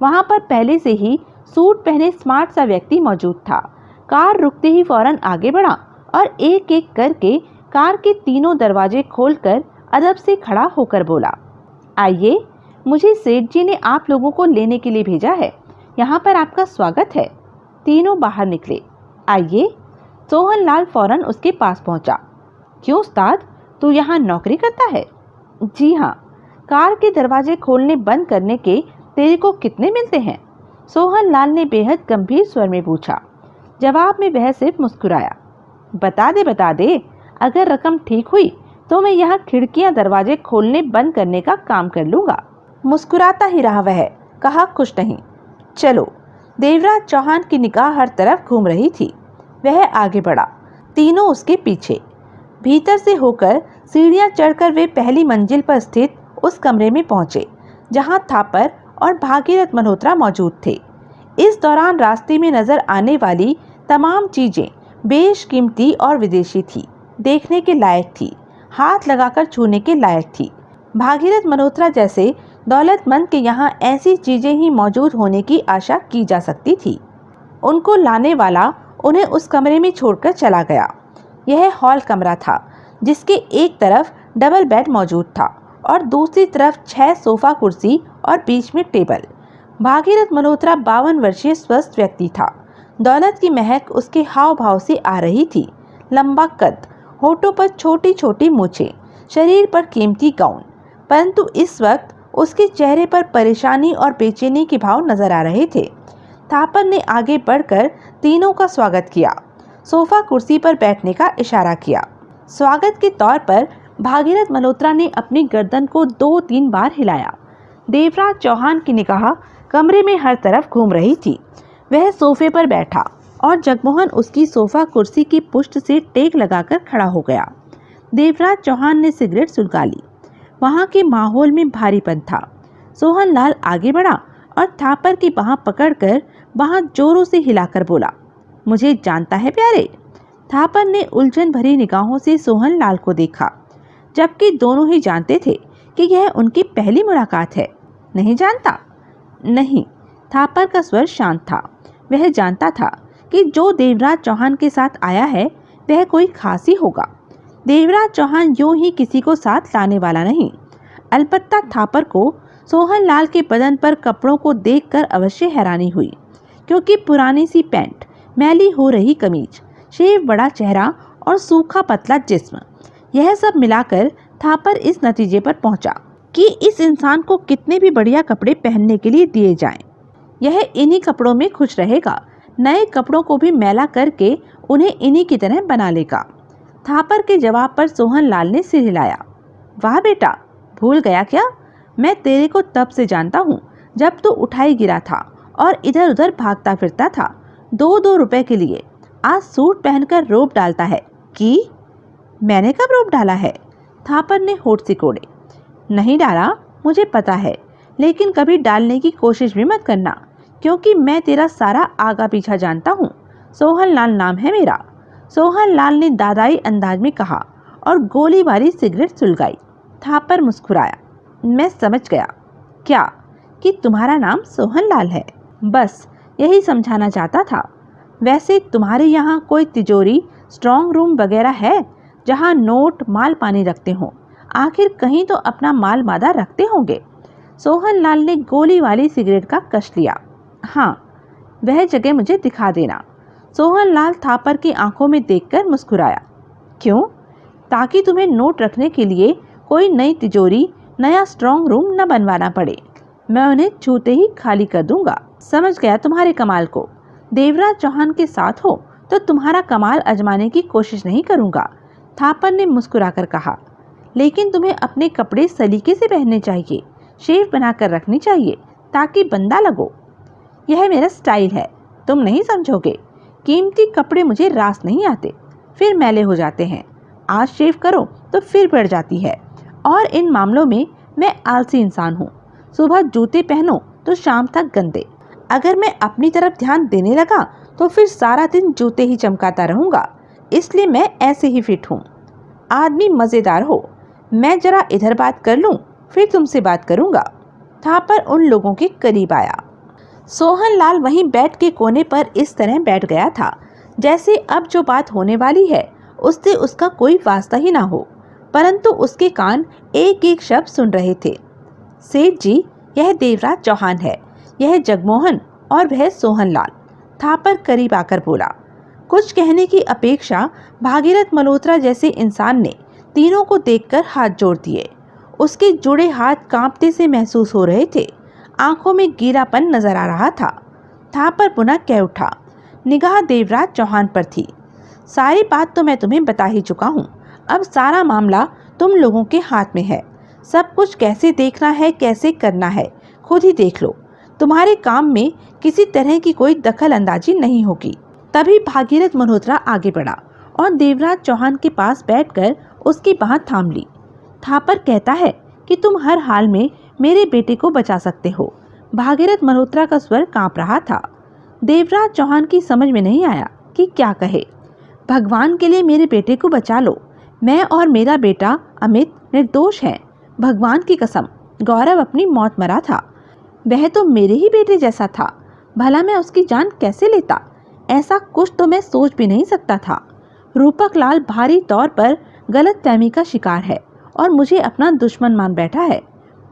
वहाँ पर पहले से ही सूट पहने स्मार्ट सा व्यक्ति मौजूद था। कार रुकते ही फौरन आगे बढ़ा और एक एक करके कार के तीनों दरवाजे खोलकर अदब से खड़ा होकर बोला, आइए, मुझे सेठ जी ने आप लोगों को लेने के लिए भेजा है। यहाँ पर आपका स्वागत है। तीनों बाहर निकले। आइए। सोहनलाल फौरन उसके पास पहुंचा। क्यों उस्ताद, तू यहाँ नौकरी करता है? जी हाँ। कार के दरवाजे खोलने बंद करने के तेरे को कितने मिलते हैं? सोहनलाल ने बेहद गंभीर स्वर में पूछा। जवाब में वह सिर्फ मुस्कुराया। बता दे, अगर रकम ठीक हुई तो मैं यहाँ खिड़कियां दरवाजे खोलने बंद करने का काम कर लूँगा। मुस्कुराता ही रहा वह, कहा खुश नहीं। चलो। देवराज चौहान की निगाह हर तरफ घूम रही थी। वह आगे बढ़ा, तीनों उसके पीछे। भीतर से होकर सीढ़ियां चढ़कर वे पहली मंजिल पर स्थित उस कमरे में पहुंचे जहां थापर और भागीरथ मल्होत्रा मौजूद थे। इस दौरान रास्ते में नजर आने वाली तमाम चीजें बेशकीमती और विदेशी थी, देखने के लायक थी, हाथ लगाकर छूने के लायक थी। भागीरथ मल्होत्रा जैसे दौलतमंद के यहाँ ऐसी चीजें ही मौजूद होने की आशा की जा सकती थी। उनको लाने वाला उन्हें उस कमरे में छोड़कर चला गया। यह हॉल कमरा था जिसके एक तरफ डबल बेड मौजूद था और दूसरी तरफ 6 सोफा कुर्सी और बीच में टेबल। भागीरथ मल्होत्रा 52 वर्षीय स्वस्थ व्यक्ति था। दौलत की महक उसके हाव भाव से आ रही थी। लंबा कद, होठों पर छोटी छोटी मूछें, शरीर पर कीमती गाउन, परंतु इस वक्त उसके चेहरे पर परेशानी और बेचैनी के भाव नजर आ रहे थे। थापर ने आगे बढ़कर तीनों का स्वागत किया, सोफा कुर्सी पर बैठने का इशारा किया। स्वागत के तौर पर भागीरथ मल्होत्रा ने अपनी गर्दन को 2-3 बार हिलाया। देवराज चौहान की निगाह कमरे में हर तरफ घूम रही थी। वह सोफे पर बैठा और जगमोहन उसकी सोफा कुर्सी की पुष्ट से टेक लगाकर खड़ा हो गया। देवराज चौहान ने सिगरेट सुलगा ली। वहां के माहौल में भारीपन था। सोहनलाल आगे बढ़ा और थापर की बाह पकड़कर बाह जोरों से हिलाकर बोला, मुझे जानता है प्यारे। थापर ने उलझन भरी निगाहों से सोहनलाल को देखा, जबकि दोनों ही जानते थे कि यह उनकी पहली मुलाकात है। नहीं जानता? नहीं। थापर का स्वर शांत था। वह जानता था कि जो देवराज चौहान के साथ आया है वह कोई खास ही होगा। देवराज चौहान यूं ही किसी को साथ लाने वाला नहीं। अलबत्ता थापर को सोहनलाल के बदन पर कपड़ों को देखकर अवश्य हैरानी हुई, क्योंकि पुरानी सी पैंट, मैली हो रही कमीज, शेव बड़ा चेहरा और सूखा पतला जिस्म, यह सब मिलाकर थापर इस नतीजे पर पहुंचा कि इस इंसान को कितने भी बढ़िया कपड़े पहनने के लिए दिए जाएं, यह इन्हीं कपड़ों में खुश रहेगा। नए कपड़ों को भी मैला करके उन्हें इन्हीं की तरह बना लेगा। थापर के जवाब पर सोहनलाल ने सिर हिलाया। वाह बेटा, भूल गया क्या? मैं तेरे को तब से जानता हूँ जब तू उठाई गिरा था और इधर उधर भागता फिरता था 2-2 रुपए के लिए। आज सूट पहनकर रोब डालता है कि मैंने कब रोब डाला है? थापर ने होठ सिकोड़े। नहीं डाला, मुझे पता है, लेकिन कभी डालने की कोशिश भी मत करना, क्योंकि मैं तेरा सारा आगा पीछा जानता हूँ। सोहनलाल नाम है मेरा। सोहनलाल ने दादाई अंदाज में कहा और गोली वाली सिगरेट सुलगाई। थापर मुस्कुराया। मैं समझ गया। क्या? कि तुम्हारा नाम सोहनलाल है। बस यही समझाना चाहता था। वैसे तुम्हारे यहाँ कोई तिजोरी, स्ट्रांग रूम वगैरह है जहाँ नोट, माल पानी रखते हों? आखिर कहीं तो अपना माल मादा रखते होंगे। सोहनलाल ने गोली वाली सिगरेट का कश लिया। हाँ, वह जगह मुझे दिखा देना। सोहनलाल थापर की आंखों में देखकर मुस्कुराया। क्यों? ताकि तुम्हें नोट रखने के लिए कोई नई तिजोरी, नया स्ट्रांग रूम न बनवाना पड़े। मैं उन्हें छूते ही खाली कर दूंगा। समझ गया तुम्हारे कमाल को। देवराज चौहान के साथ हो तो तुम्हारा कमाल आजमाने की कोशिश नहीं करूंगा। थापर ने मुस्कुराकर कहा। लेकिन तुम्हें अपने कपड़े सलीके से पहनने चाहिए, शेव बनाकर रखनी चाहिए ताकि बंदा लगो। यह मेरा स्टाइल है, तुम नहीं समझोगे। कीमती कपड़े मुझे रास नहीं आते, फिर मैले हो जाते हैं। आज शेव करो तो फिर बढ़ जाती है, और इन मामलों में मैं आलसी इंसान हूँ। सुबह जूते पहनो तो शाम तक गंदे। अगर मैं अपनी तरफ ध्यान देने लगा तो फिर सारा दिन जूते ही चमकाता रहूँगा। इसलिए मैं ऐसे ही फिट हूँ। आदमी मज़ेदार हो। मैं जरा इधर बात कर लूँ, फिर तुमसे बात करूँगा। थापर उन लोगों के करीब आया। सोहनलाल वहीं बेड के कोने पर इस तरह बैठ गया था जैसे अब जो बात होने वाली है उससे उसका कोई वास्ता ही ना हो, परंतु उसके कान एक एक शब्द सुन रहे थे। सेठ जी, यह देवराज चौहान है, यह जगमोहन और वह सोहनलाल। थापर करीब आकर बोला। कुछ कहने की अपेक्षा भागीरथ मल्होत्रा जैसे इंसान ने तीनों को देखकर हाथ जोड़ दिए। उसके जुड़े हाथ कांपते से महसूस हो रहे थे। आंखों में गीलापन नजर आ रहा था। थापर पुनः कह उठा। निगाह देवराज चौहान पर थी। सारी बात तो मैं तुम्हें बता ही चुका हूँ। अब सारा मामला तुम लोगों के हाथ में है। सब कुछ कैसे देखना है, कैसे करना है, खुद ही देख लो। तुम्हारे काम में किसी तरह की कोई दखल अंदाजी नहीं होगी। तभी भागीरथ मल्होत्रा आगे बढ़ा और देवराज चौहान के पास बैठकर उसकी बाह थाम ली। थापर कहता है कि तुम हर हाल में मेरे बेटे को बचा सकते हो। भागीरथ मल्होत्रा का स्वर कांप रहा था। देवराज चौहान की समझ में नहीं आया कि क्या कहे। भगवान के लिए मेरे बेटे को बचा लो। मैं और मेरा बेटा अमित निर्दोष हैं। भगवान की कसम, गौरव अपनी मौत मरा था। वह तो मेरे ही बेटे जैसा था। भला मैं उसकी जान कैसे लेता? ऐसा कुछ तो मैं सोच भी नहीं सकता था। रूपक लाल भारी तौर पर गलतफहमी का शिकार है और मुझे अपना दुश्मन मान बैठा है।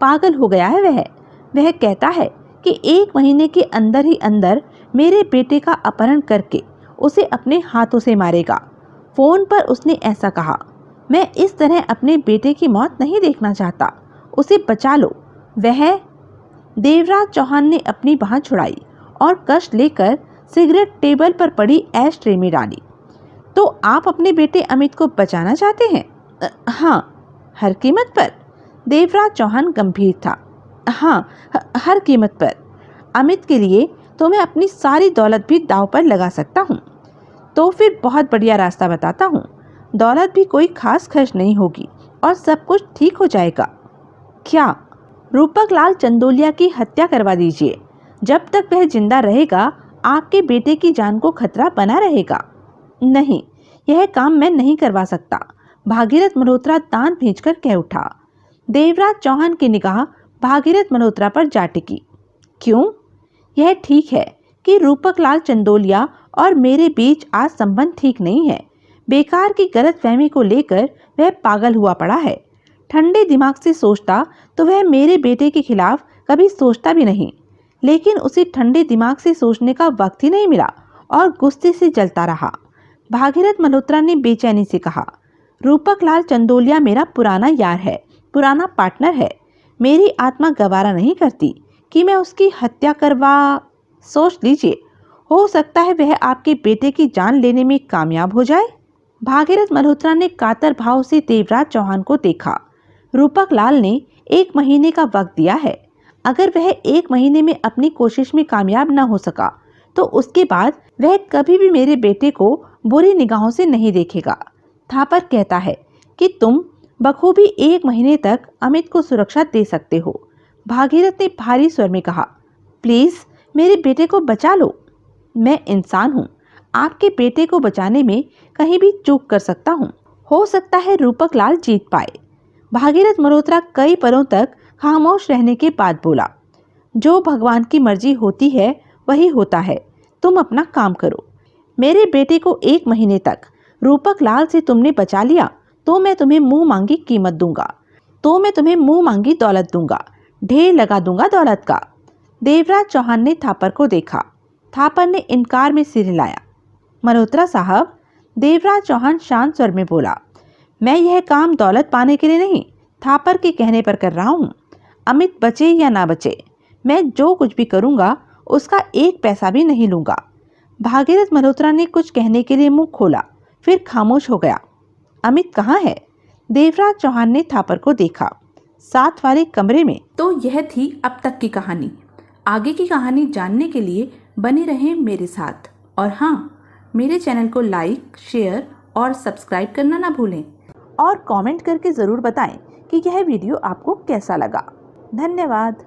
पागल हो गया है वह कहता है कि 1 महीने के अंदर ही अंदर मेरे बेटे का अपहरण करके उसे अपने हाथों से मारेगा। फोन पर उसने ऐसा कहा। मैं इस तरह अपने बेटे की मौत नहीं देखना चाहता। उसे बचा लो। वह देवराज चौहान ने अपनी बाह छुड़ाई और कष्ट लेकर सिगरेट टेबल पर पड़ी ऐश ट्रे में डाली। तो आप अपने बेटे अमित को बचाना चाहते हैं? हाँ, हर कीमत पर। देवराज चौहान गंभीर था। हाँ, हर कीमत पर। अमित के लिए तो मैं अपनी सारी दौलत भी दांव पर लगा सकता हूँ। तो फिर बहुत बढ़िया रास्ता बताता हूँ। दौलत भी कोई खास खर्च नहीं होगी और सब कुछ ठीक हो जाएगा। क्या? रूपक लाल चंदोलिया की हत्या करवा दीजिए। जब तक वह जिंदा रहेगा आपके बेटे की जान को खतरा बना रहेगा। नहीं, यह काम मैं नहीं करवा सकता। भागीरथ मल्होत्रा दांत भींचकर कह उठा। देवराज चौहान की निगाह भागीरथ मल्होत्रा पर जा टिकी। क्यों? यह ठीक है कि रूपक लाल चंदोलिया और मेरे बीच आज संबंध ठीक नहीं है। बेकार की गलतफहमी को लेकर वह पागल हुआ पड़ा है। ठंडे दिमाग से सोचता तो वह मेरे बेटे के खिलाफ कभी सोचता भी नहीं, लेकिन उसे ठंडे दिमाग से सोचने का वक्त ही नहीं मिला और गुस्से से जलता रहा। भागीरथ मल्होत्रा ने बेचैनी से कहा, रूपक लाल चंदोलिया मेरा पुराना यार है, पुराना पार्टनर है। मेरी आत्मा गवारा नहीं करती कि मैं उसकी हत्या करवा। सोच लीजिए, हो सकता है वह आपके बेटे की जान लेने में कामयाब हो जाए। भागीरथ मल्होत्रा ने कातर भाव से देवराज चौहान को देखा। रूपक लाल ने 1 महीने का वक्त दिया है। अगर वह 1 महीने में अपनी कोशिश में कामयाब न हो सका तो उसके बाद वह कभी भी मेरे बेटे को बुरी निगाहों से नहीं देखेगा। थापर कहता है कि तुम बखूबी 1 महीने तक अमित को सुरक्षा दे सकते हो। भागीरथ ने भारी स्वर में कहा, प्लीज मेरे बेटे को बचा लो। मैं इंसान हूँ, आपके बेटे को बचाने में कहीं भी चूक कर सकता हूँ। हो सकता है रूपक लाल जीत पाए। भागीरथ मल्होत्रा कई पलों तक खामोश रहने के बाद बोला, जो भगवान की मर्जी होती है वही होता है। तुम अपना काम करो। मेरे बेटे को 1 महीने तक रूपक लाल से तुमने बचा लिया तो मैं तुम्हें मुंह मांगी कीमत दूंगा, तो मैं तुम्हें मुंह मांगी दौलत दूंगा, ढेर लगा दूंगा दौलत का। देवराज चौहान ने थापर को देखा। थापर ने इनकार में सिर हिलाया। मल्होत्रा साहब, देवराज चौहान शांत स्वर में बोला, मैं यह काम दौलत पाने के लिए नहीं, थापर के कहने पर कर रहा हूँ। अमित बचे या ना बचे, मैं जो कुछ भी करूँगा उसका 1 पैसा भी नहीं लूँगा। भागीरथ मल्होत्रा ने कुछ कहने के लिए मुंह खोला, फिर खामोश हो गया। अमित कहाँ है? देवराज चौहान ने थापर को देखा। साथ वाले कमरे में। तो यह थी अब तक की कहानी। आगे की कहानी जानने के लिए बने रहें मेरे साथ। और हाँ, मेरे चैनल को लाइक, शेयर और सब्सक्राइब करना ना भूलें। और कमेंट करके ज़रूर बताएं कि यह वीडियो आपको कैसा लगा। धन्यवाद।